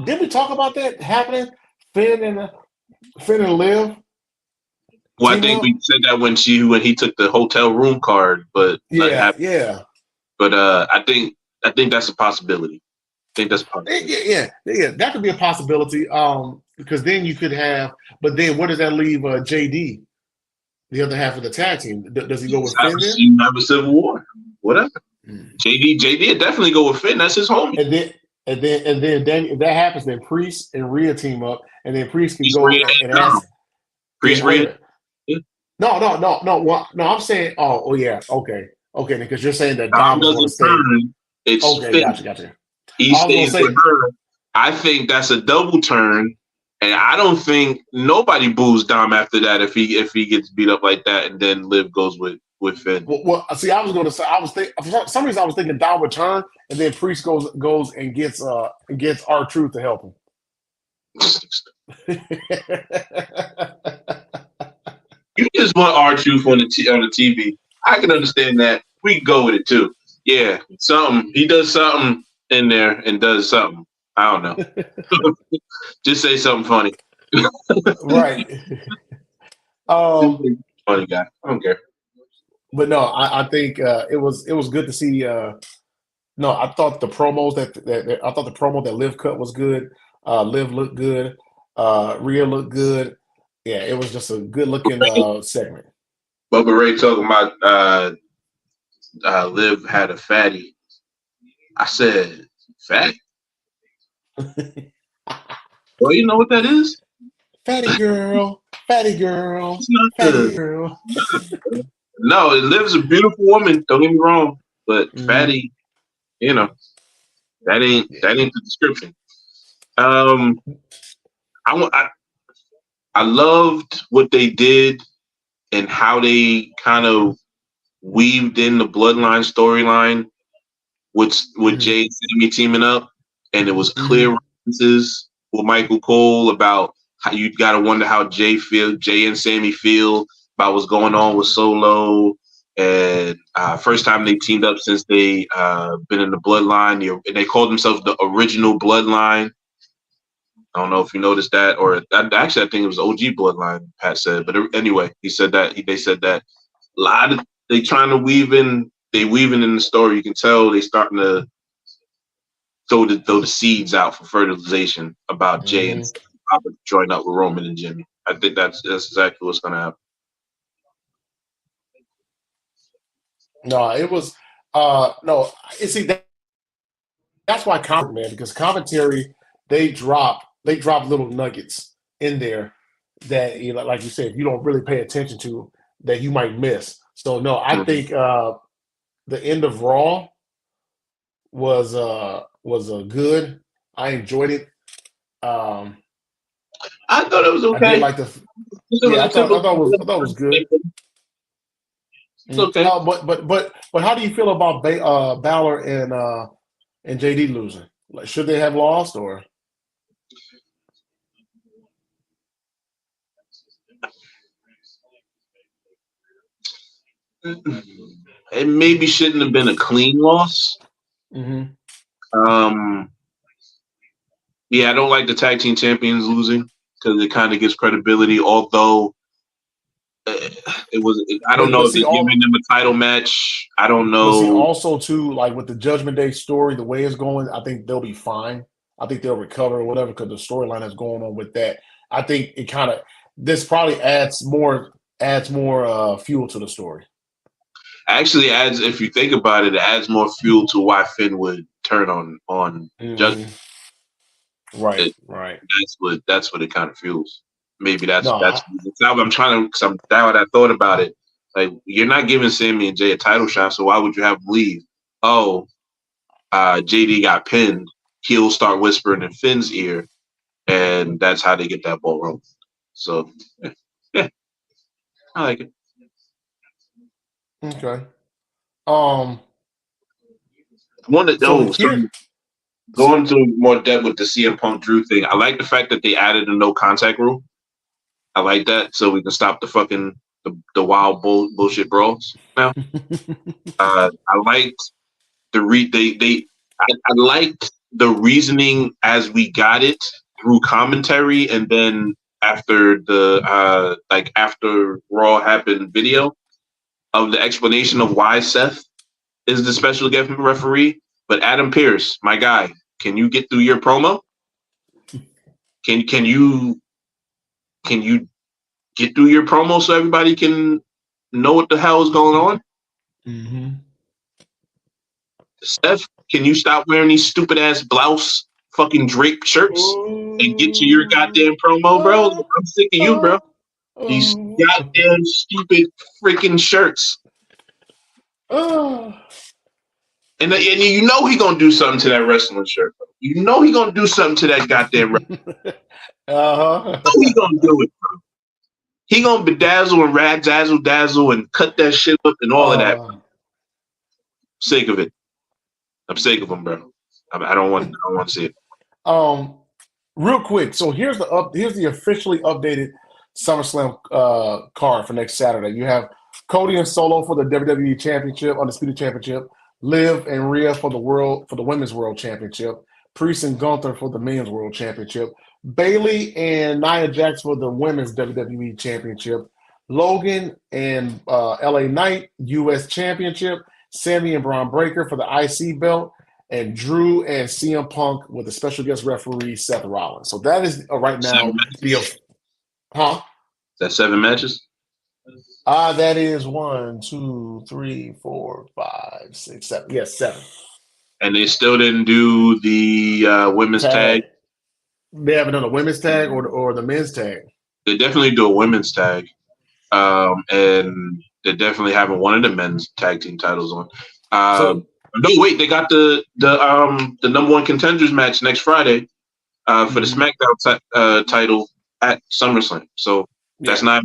did we talk about that happening? Finn and Liv? Well, I think we said that when he took the hotel room card, but yeah. But I think that's a possibility. I think that's a possibility. Yeah, that could be a possibility. Because then you could have, but then what does that leave JD, the other half of the tag team? Does he go with Finn then? You have a civil war, whatever. JD would definitely go with Finn. That's his homie. And then if that happens, then Priest and Rhea team up, and then Priest can go and ask. Priest Rhea. No. I'm saying, yeah, okay, because you're saying that Dom is going to stay. It's okay, Finn. gotcha. He stays with her. I think that's a double turn And I don't think nobody boos Dom after that if he gets beat up like that, and then Liv goes with Finn. Well, see, I was going to say for some reason I was thinking Dom would turn, and then Priest goes and gets R-Truth to help him. You just want R-Truth on the TV. I can understand that. We can go with it too. Yeah, something he does something in there and does something. I don't know. Just say something funny. Right. Funny guy. I don't care. But no, I think it was good to see. No, I thought the promos I thought the promo that Liv cut was good. Liv looked good. Rhea looked good. Yeah, it was just a good looking segment. Bubba Ray talking about Liv had a fatty. I said, fatty? Well, you know what that is? Fatty girl. Fatty girl. Fatty girl. No, Liv's a beautiful woman. Don't get me wrong, but fatty, you know, that ain't the description. I loved what they did and how they kind of weaved in the bloodline storyline with Jay and Sammy teaming up, and it was clear references with Michael Cole about how you got to wonder how Jay and Sammy feel about what's going on with Solo, and first time they teamed up since they been in the bloodline, and they called themselves the original bloodline. I don't know if you noticed that, or actually I think it was OG bloodline. Pat said, but anyway, he said that they said that a lot of they trying to weave in the story. You can tell they starting to throw the seeds out for fertilization about Jay and Robert join up with Roman and Jimmy. I think that's exactly what's going to happen. No, it was no. See, that's why because commentary they drop little nuggets in there that like you said, if you don't really pay attention to, that you might miss. So no, I think the end of Raw was good. I enjoyed it. I thought it was okay. I did like I thought it was good. It's okay. But how do you feel about Balor and JD losing? Like, should they have lost or? It maybe shouldn't have been a clean loss. Yeah, I don't like the tag team champions losing because it kind of gives credibility. Although it was, I don't know if they're giving them a title match. I don't know. But see, also too, like with the Judgment Day story, the way it's going, I think they'll be fine. I think they'll recover or whatever because the storyline that's going on with that. I think it kind of this probably adds more fuel to the story. Actually, adds, if you think about it, it adds more fuel to why Finn would turn on Judgment. Right. That's what it kind of fuels. Maybe that's now I'm trying to, because I'm down. I thought about it. Like, you're not giving Sammy and Jay a title shot, so why would you have them leave? Oh, JD got pinned. He'll start whispering in Finn's ear, and that's how they get that ball rolling. So, yeah, I like it. Okay. Going to more depth with the CM Punk Drew thing. I like the fact that they added a no contact rule. I like that, so we can stop the fucking the wild bullshit brawls now. I liked I liked the reasoning as we got it through commentary, and then after the after Raw happened video of the explanation of why Seth is the special guest referee. But Adam Pearce, my guy, can you get through your promo? Can you get through your promo so everybody can know what the hell is going on? Seth, can you stop wearing these stupid ass blouse fucking draped shirts and get to your goddamn promo, bro? I'm sick of you, bro. These goddamn stupid freaking shirts. And you know he gonna do something to that wrestling shirt. Bro. You know he gonna do something to that goddamn wrestling. Uh-huh. You know he gonna do it, bro. He gonna bedazzle and razzle dazzle and cut that shit up and all of that. I'm sick of it. I'm sick of him, bro. I don't want to see it. Real quick. So here's the officially updated SummerSlam card for next Saturday. You have Cody and Solo for the WWE Championship, Undisputed Championship. Liv and Rhea for the Women's World Championship. Priest and Gunther for the Men's World Championship. Bayley and Nia Jax for the Women's WWE Championship. Logan and LA Knight U.S. Championship. Sammy and Braun Breaker for the IC belt. And Drew and CM Punk with a special guest referee, Seth Rollins. So that is right now That's 7 matches? That is 1, 2, 3, 4, 5, 6, 7. Yes, 7. And they still didn't do the women's tag. They haven't done a women's tag or the men's tag. They definitely do a women's tag. And they definitely haven't one of the men's tag team titles on. No, wait, they got the number one contenders match next Friday for the SmackDown title at SummerSlam. So that's not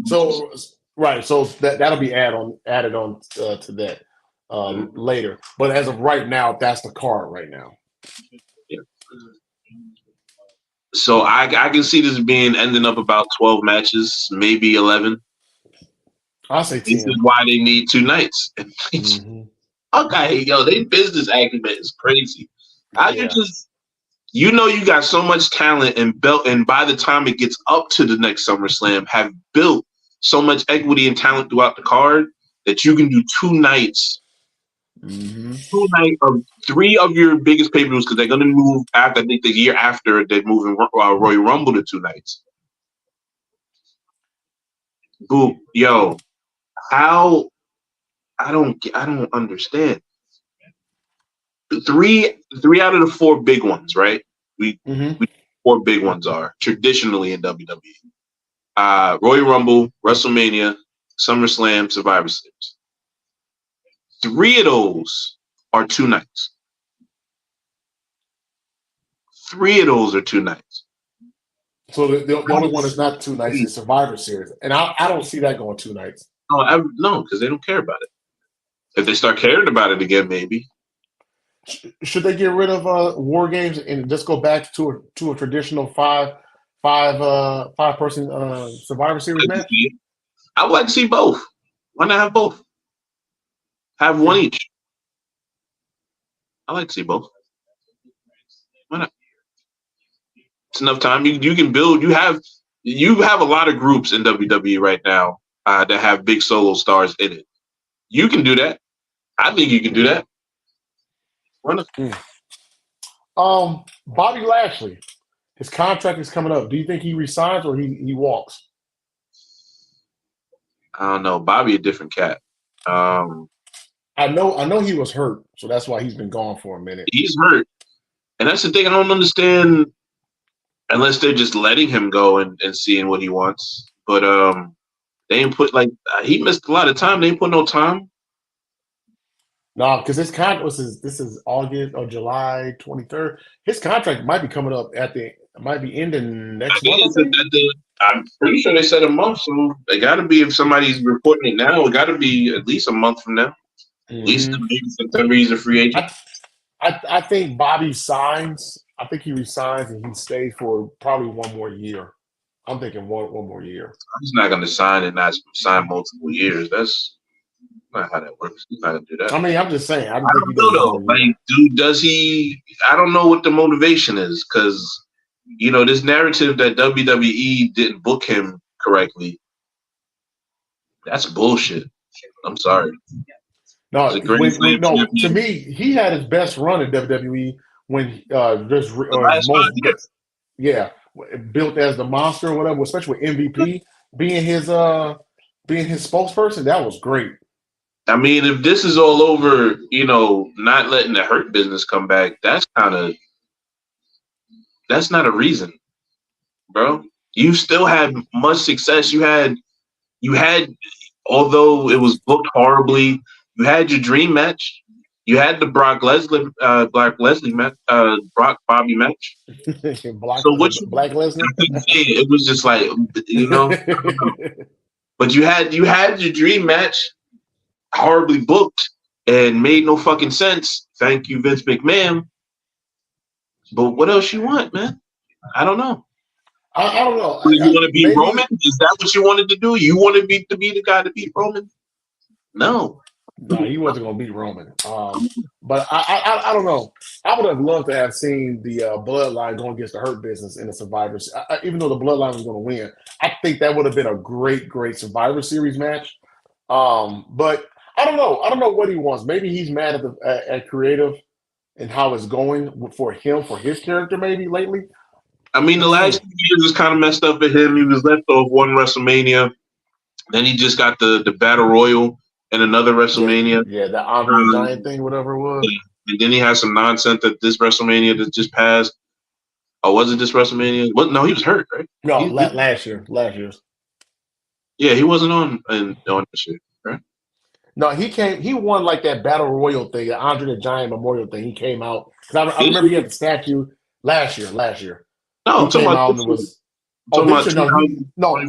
right. So that'll be added on to that later. But as of right now, that's the card right now. Yeah. So I can see this ending up about 12 matches, maybe 11. I'll say 10. This is why they need 2 nights. Okay, yo, their business acumen is crazy. You just, you got so much talent and by the time it gets up to the next SummerSlam, have built so much equity and talent throughout the card that you can do 2 nights. 2 nights of 3 of your biggest pay-per-views, because they're going to move after, I think the year after, they're moving Royal Rumble to 2 nights. Boo, yo, how? I don't understand. 3 out of the 4 big ones, right? We 4 big ones are traditionally in WWE. Royal Rumble, WrestleMania, SummerSlam, Survivor Series. 3 of those are 2 nights. 3 of those are 2 nights. So the only one that's not 2 nights is Survivor Series, and I don't see that going 2 nights. No, because they don't care about it. If they start caring about it again, maybe. Should they get rid of War Games and just go back to a traditional five person Survivor Series match? I would like to see both. Why not have both? Have one each. I like to see both. Why not? It's enough time. You can build. You have a lot of groups in WWE right now that have big solo stars in it. You can do that. I think you can do that. Why not? Bobby Lashley, his contract is coming up. Do you think he resigns or he walks? I don't know. Bobby a different cat. I know he was hurt, so that's why he's been gone for a minute. He's hurt. And that's the thing I don't understand, unless they're just letting him go and seeing what he wants. But they ain't put he missed a lot of time. They ain't put no time. No, because his contract this is August or July 23rd. His contract might be coming up might be ending next month. I'm pretty sure they said a month, so they got to be, if somebody's reporting it now, it got to be at least a month from now. At least maybe September he's a free agent. I think Bobby signs. I think he resigns and he stays for probably 1 more year. I'm thinking one more year. He's not going to sign and not sign multiple years. That's not how that works. He's not going to do that. I mean, I'm just saying. I don't know, though. Dude, does he? I don't know what the motivation is, because this narrative that WWE didn't book him correctly. That's bullshit. I'm sorry. No, to me, he had his best run in WWE when built as the monster or whatever, especially with MVP being his spokesperson. That was great. I mean, if this is all over, not letting the Hurt Business come back, that's not a reason, bro. You still had much success. You had, although it was booked horribly, you had your dream match. You had the Black Leslie match, Brock Bobby match. So what you Black Lesnar. it was just like, you know. But you had your dream match horribly booked and made no fucking sense. Thank you, Vince McMahon. But what else you want, man? I don't know. I don't know. You want to beat maybe, Roman? Is that what you wanted to do? You wanted to be the guy to beat Roman? No. No, he wasn't going to beat Roman. But I don't know. I would have loved to have seen the Bloodline going against the Hurt Business in the Survivor. Even though the Bloodline was going to win, I think that would have been a great Survivor Series match. But I don't know. I don't know what he wants. Maybe he's mad at creative and how it's going for him, for his character, maybe lately. I mean, the last 2 years was kind of messed up for him. He was left off one WrestleMania. Then he just got the Battle Royal and another WrestleMania. Yeah, the Andre the Giant thing, whatever it was. And then he had some nonsense at this WrestleMania that just passed. Oh, was it this WrestleMania? Well, no, he was hurt, right? No, last year. Yeah, he wasn't on this year, right? No, he won like that Battle Royal thing, the Andre the Giant Memorial thing. He came out. I remember he had the statue last year. No, he came out and was. He wasn't on the card. No, he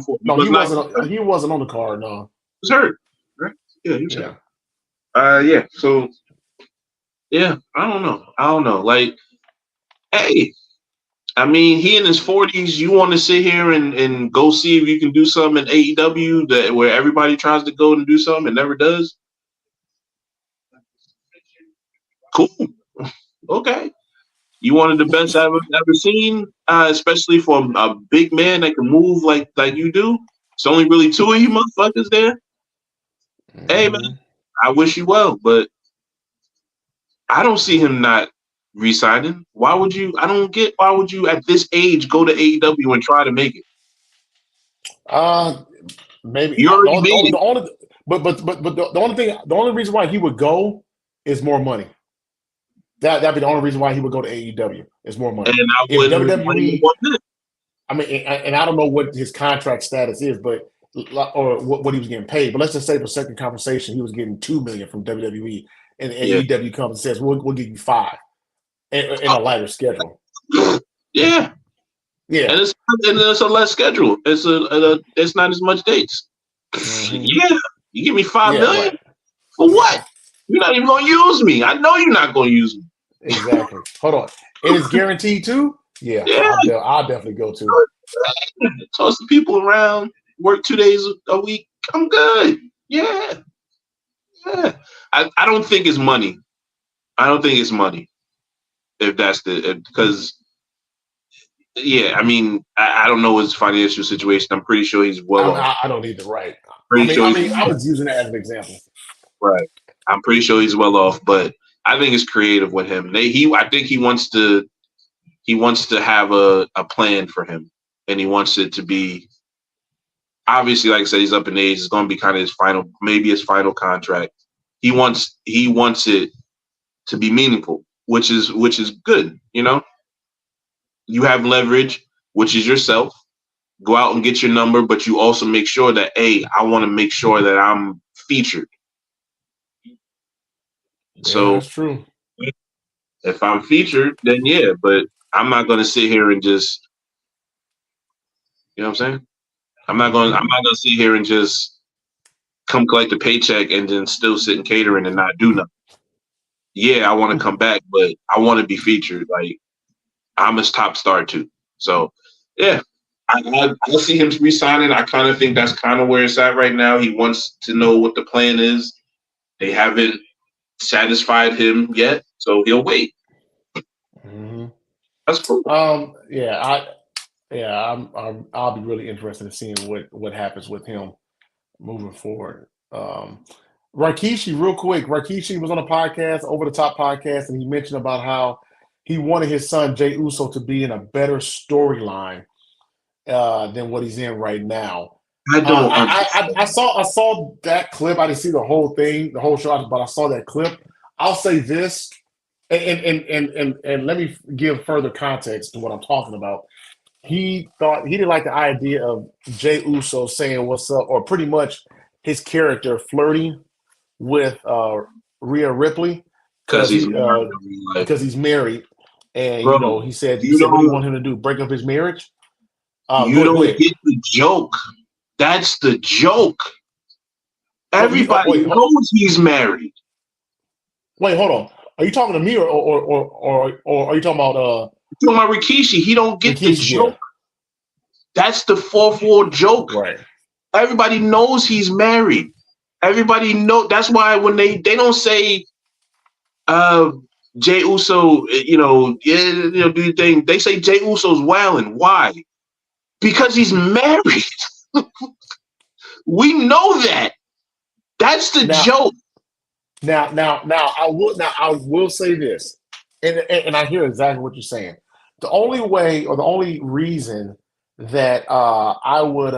was hurt. Right? Yeah, he was hurt. Yeah. So, yeah, I don't know. Like, hey, I mean, he in his 40s. You want to sit here and go see if you can do something in AEW where everybody tries to go and do something and never does? Cool. Okay. You wanted the best I've ever seen, especially for a big man that can move like you do. It's only really two of you motherfuckers there. Mm-hmm. Hey, man, I wish you well, but I don't see him not re-signing. Why would you at this age go to AEW and try to make it? Maybe you already made it. The only reason why he would go is more money. That'd be the only reason why he would go to AEW. Is more money. And I would WWE. I mean, and I don't know what his contract status is, but or what he was getting paid. But let's just say for second conversation, he was getting $2 million from WWE, and AEW comes and says, "We'll give you $5 million in a lighter schedule." Yeah. And it's a less schedule. It's not as much dates. Mm-hmm. Yeah, you give me $5 million right. For what? You're not even going to use me. I know you're not going to use me. Exactly. Hold on. And it's guaranteed too? Yeah. I'll definitely go to. Toss the people around, work 2 days a week. I'm good. Yeah. I don't think it's money. If that's because, I mean, I don't know his financial situation. I'm pretty sure he's well off. I don't either, right. I was using that as an example. Right. I'm pretty sure he's well off, but I think it's creative with him. I think he wants to have a plan for him, and he wants it to be obviously, like I said, he's up in age. It's going to be kind of his final contract. He wants it to be meaningful, which is good. You know, you have leverage, which is yourself. Go out and get your number, but you also make sure that, hey, I want to make sure that I'm featured. So that's true. If I'm featured, then but I'm not going to sit here and just, you know what I'm saying? I'm not going to sit here and just come collect a paycheck and then still sit in catering and not do nothing. Yeah, I want to come back, but I want to be featured. Like, I'm his top star too. So, yeah, I see him re-signing. I kind of think that's kind of where it's at right now. He wants to know what the plan is. They haven't satisfied him yet, so he'll wait. Mm-hmm. That's cool. I'll be really interested in seeing what happens with him moving forward. Rikishi, real quick. Rikishi was on a podcast, Over the Top podcast, and he mentioned about how he wanted his son Jey Uso to be in a better storyline than what he's in right now. I saw that clip. I didn't see the whole thing, the whole show, but I saw that clip. I'll say this, and let me give further context to what I'm talking about. He didn't like the idea of Jey Uso saying what's up, or pretty much his character flirting with Rhea Ripley, because he's because he's married, and bro. he said, You what do you don't want him to do? Break up his marriage? you Go don't ahead. get the joke. That's the joke. Everybody wait, knows he's married. Wait, hold on. Are you talking to me or are you talking about You know, my Rikishi, he don't get the Rikishi? joke. Yeah. That's the 4-4 joke. Right. Everybody knows he's married. Everybody know. That's why when they don't say Jay Uso, do your thing. They say Jay Uso's wilding. Why? Because he's married. We know that. That's the joke. Now I will say this, and I hear exactly what you're saying. The only way or the only reason that I would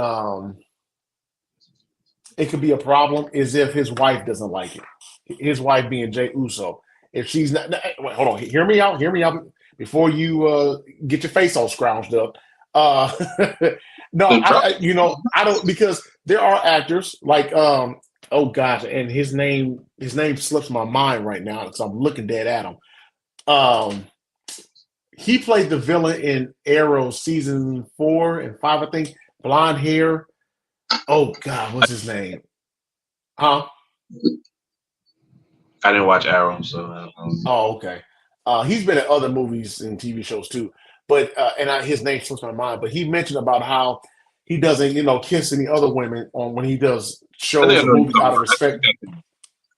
it could be a problem is if his wife doesn't like it. His wife being Jay Uso. If she's not, wait, hold on, hear me out before you get your face all scrounged up. No, I don't, because there are actors like oh gosh, and his name slips my mind right now because I'm looking dead at him. He played the villain in Arrow season 4 and 5, I think. Blonde hair. Oh God, what's his name? Huh? I didn't watch Arrow, so. Oh, okay. He's been in other movies and TV shows too, but his name slips my mind. But he mentioned about how he doesn't, kiss any other women on when he does shows or movies out of respect.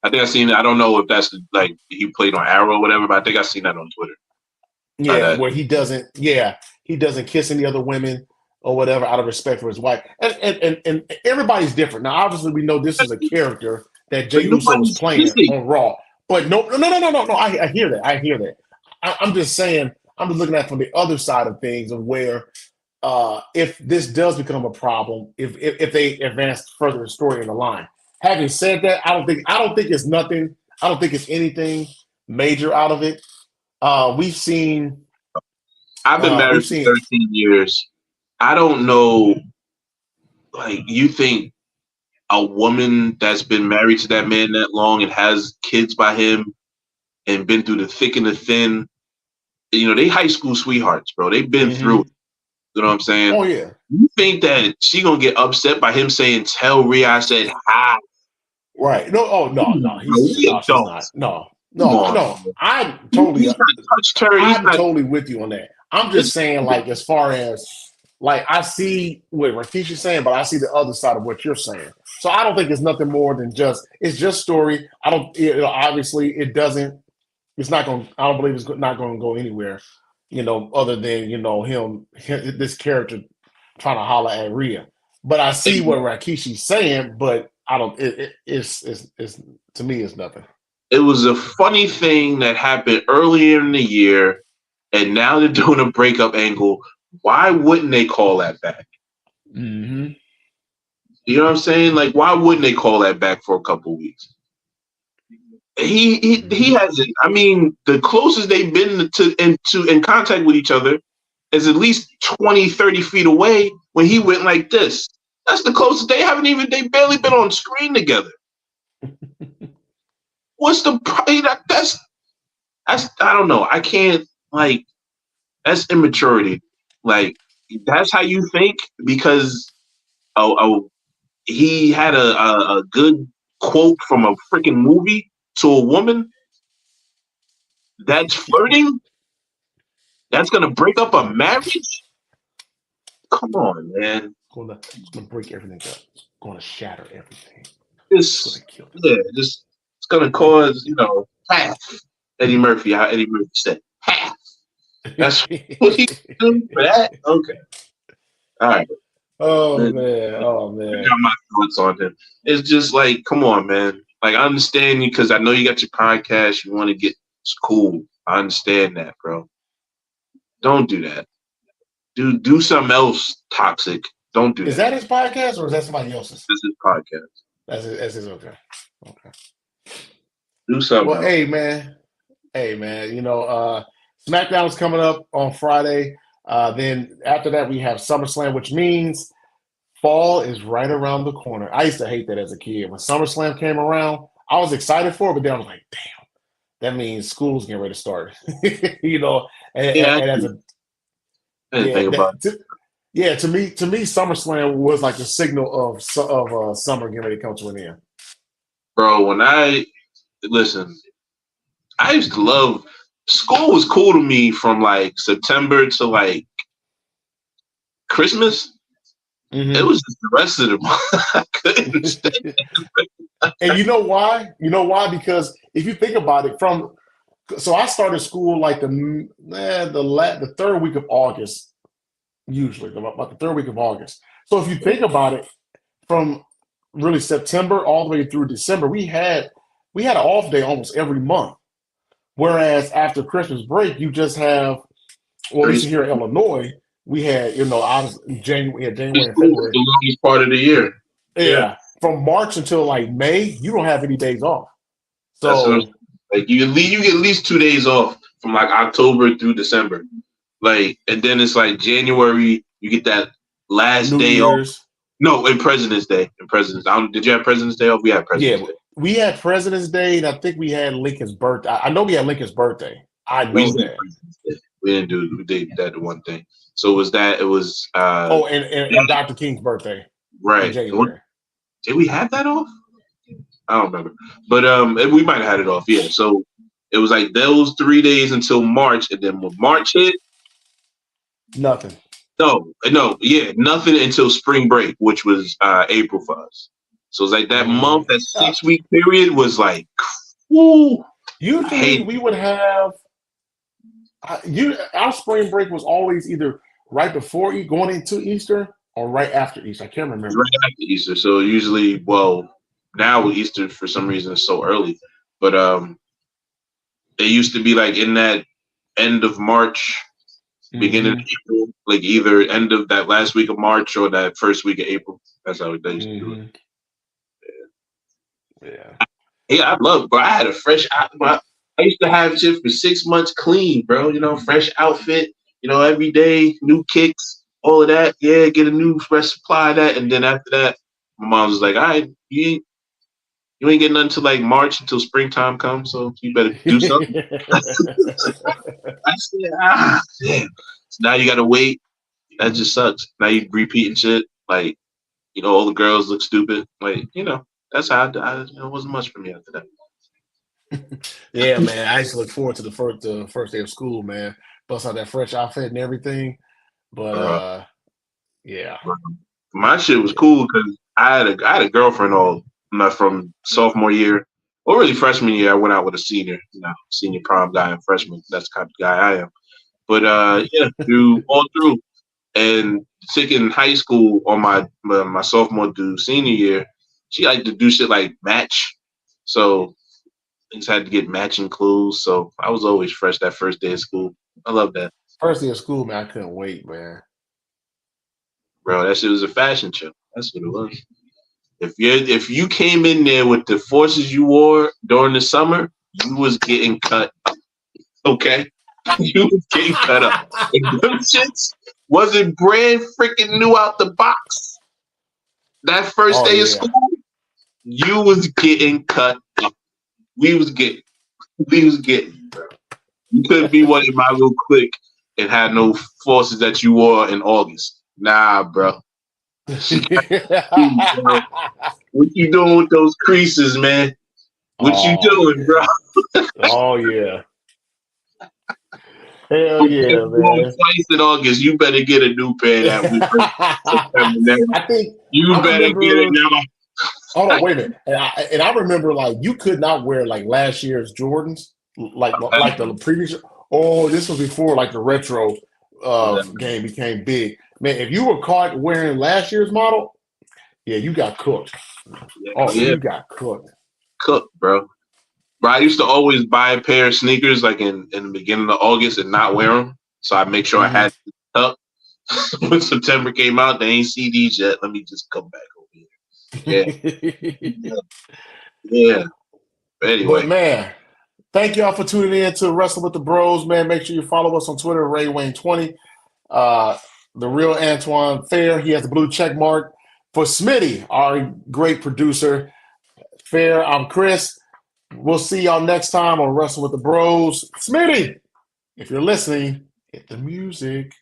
I think I've seen it. I don't know if that's like he played on Arrow or whatever, but I think I've seen that on Twitter. Yeah, where he doesn't kiss any other women or whatever out of respect for his wife. And everybody's different. Now, obviously, we know this is a character that Jey Uso is playing on Raw. But no. I hear that. I'm just saying. I'm just looking at it from the other side of things of where if this does become a problem, if they advance further the story in the line. Having said that, I don't think it's nothing. I don't think it's anything major out of it. We've seen. I've been married for 13 years. I don't know. Like, you think a woman that's been married to that man that long and has kids by him and been through the thick and the thin, they high school sweethearts, bro. They've been through it. You know what I'm saying? Oh, yeah. You think that she gonna get upset by him saying, "Tell Rhea I said hi"? Right. No. Oh, no. She's not. No. I'm totally. I'm totally with you on that. I'm just saying, like, as far as like, I see what Rakishi's saying, but I see the other side of what you're saying. So I don't think it's nothing more than it's just story. I don't. Obviously, it doesn't. It's not going. I don't believe it's not going to go anywhere. Other than him this character trying to holler at Rhea. But I see what Rakishi's saying, but I don't. It's to me, it's nothing. It was a funny thing that happened earlier in the year, and now they're doing a breakup angle. Why wouldn't they call that back? Mm-hmm. You know what I'm saying? Like, why wouldn't they call that back for a couple weeks? He hasn't. I mean, the closest they've been in contact with each other is at least 20, 30 feet away when he went like this. That's the closest. They barely been on screen together. What's the that's I don't know. I can't, like, that's immaturity. Like, that's how you think because he had a good quote from a freaking movie to a woman. That's flirting. That's gonna break up a marriage. Come on, man. It's gonna break everything up. It's gonna shatter everything. It's gonna cause half. Eddie Murphy, how Eddie Murphy said, half. That's what he's doing for that. Okay, all right. Oh man. I got my thoughts on him. It's just like, come on, man. Like, I understand you because I know you got your podcast. You want to get it's cool. I understand that, bro. Don't do that. Do something else toxic. Don't do that. Is that his podcast or is that somebody else's? This is podcast. That's his. Okay. Do something. Well, hey man. SmackDown is coming up on Friday. Then after that, we have SummerSlam, which means fall is right around the corner. I used to hate that as a kid. When SummerSlam came around, I was excited for it, but then I was like, damn, that means school's getting ready to start. You know, Yeah, and as a I didn't think about it. to me, SummerSlam was like the signal of summer getting ready to come to an end. Bro, when I used to love school was cool to me from like September to like Christmas. Mm-hmm. It was just the rest of the month. I couldn't stay. And you know why? You know why? Because if you think about it, so I started school like the third week of August, usually about the third week of August. So if you think about it, from really September all the way through December, we had an off day almost every month. Whereas after Christmas break, you just have, well, at least here in Illinois, we had, January and School February. the longest part of the year. Yeah. From March until like May, you don't have any days off. So like you get at least 2 days off from like October through December. Like, and then it's like January, you get that last New day Year's. off. No, in President's Day. Did you have President's Day off? We had President's Day. We had President's Day, and I think we had Lincoln's birthday. I know we had Lincoln's birthday. I know that. We didn't do. We did that one thing. So it was. And Dr. King's birthday. Right. In January. Did we have that off? I don't remember, but we might have had it off. Yeah. So it was like those 3 days until March, and then when March hit, nothing. No, yeah, nothing until spring break, which was April for us. So it's like that month, that 6 week period was like, whoo. Usually we would have our spring break was always either right before going into Easter or right after Easter. I can't remember. Right after Easter. So usually, now with Easter for some reason it's so early, but it used to be like in that end of March. Beginning of April, like either end of that last week of March or that first week of April. That's how they used to do it. Yeah, I love, bro. I had a fresh. I used to have shit for 6 months clean, bro. You know, fresh outfit. You know, every day, new kicks, all of that. Yeah, get a new fresh supply of that, and then after that, my mom was like, "All right, you ain't getting nothing until like March until springtime comes, so you better do something." I said, damn. So now you gotta wait. That just sucks. Now you repeating shit. Like, all the girls look stupid. Like, that's how it wasn't much for me after that. Yeah, man. I used to look forward to the first day of school, man. Bust out that fresh outfit and everything. But yeah. My shit was cool because I had a girlfriend from sophomore year, or really freshman year. I went out with a senior prom guy and freshman. That's the kind of guy I am. But through, and in high school on my sophomore to senior year, she liked to do shit like match. So things had to get matching clothes. So I was always fresh that first day of school. I love that. First day of school, man, I couldn't wait, man. Bro, that shit was a fashion show. That's what it was. If you came in there with the forces you wore during the summer, you was getting cut. Okay? You was getting cut up. And them shits wasn't brand freaking new out the box. That first day of school, you was getting cut up. We was getting, bro. You couldn't be one in my little clique and had no forces that you wore in August. Nah, bro. What you doing with those creases, man? What you doing, bro? Oh yeah. Hell yeah, man. Twice in August, you better get a new pair that week. I think you better get it now. Hold on, wait a minute. And I remember, like, you could not wear like last year's Jordans, like the previous. Oh, this was before like the retro game became big. Man, if you were caught wearing last year's model, yeah, you got cooked. You got cooked. Cooked, bro. But I used to always buy a pair of sneakers like in the beginning of August and not wear them. So I make sure I had it up. When September came out, they ain't see these yet. Let me just come back over here. Yeah. But anyway. But man, thank y'all for tuning in to Wrestle with the Bros, man. Make sure you follow us on Twitter, RayWayne20. The real Antoine Fair, he has the blue check mark. For Smitty, our great producer, Fair, I'm Chris. We'll see y'all next time on Wrestle with the Bros. Smitty, if you're listening, hit the music.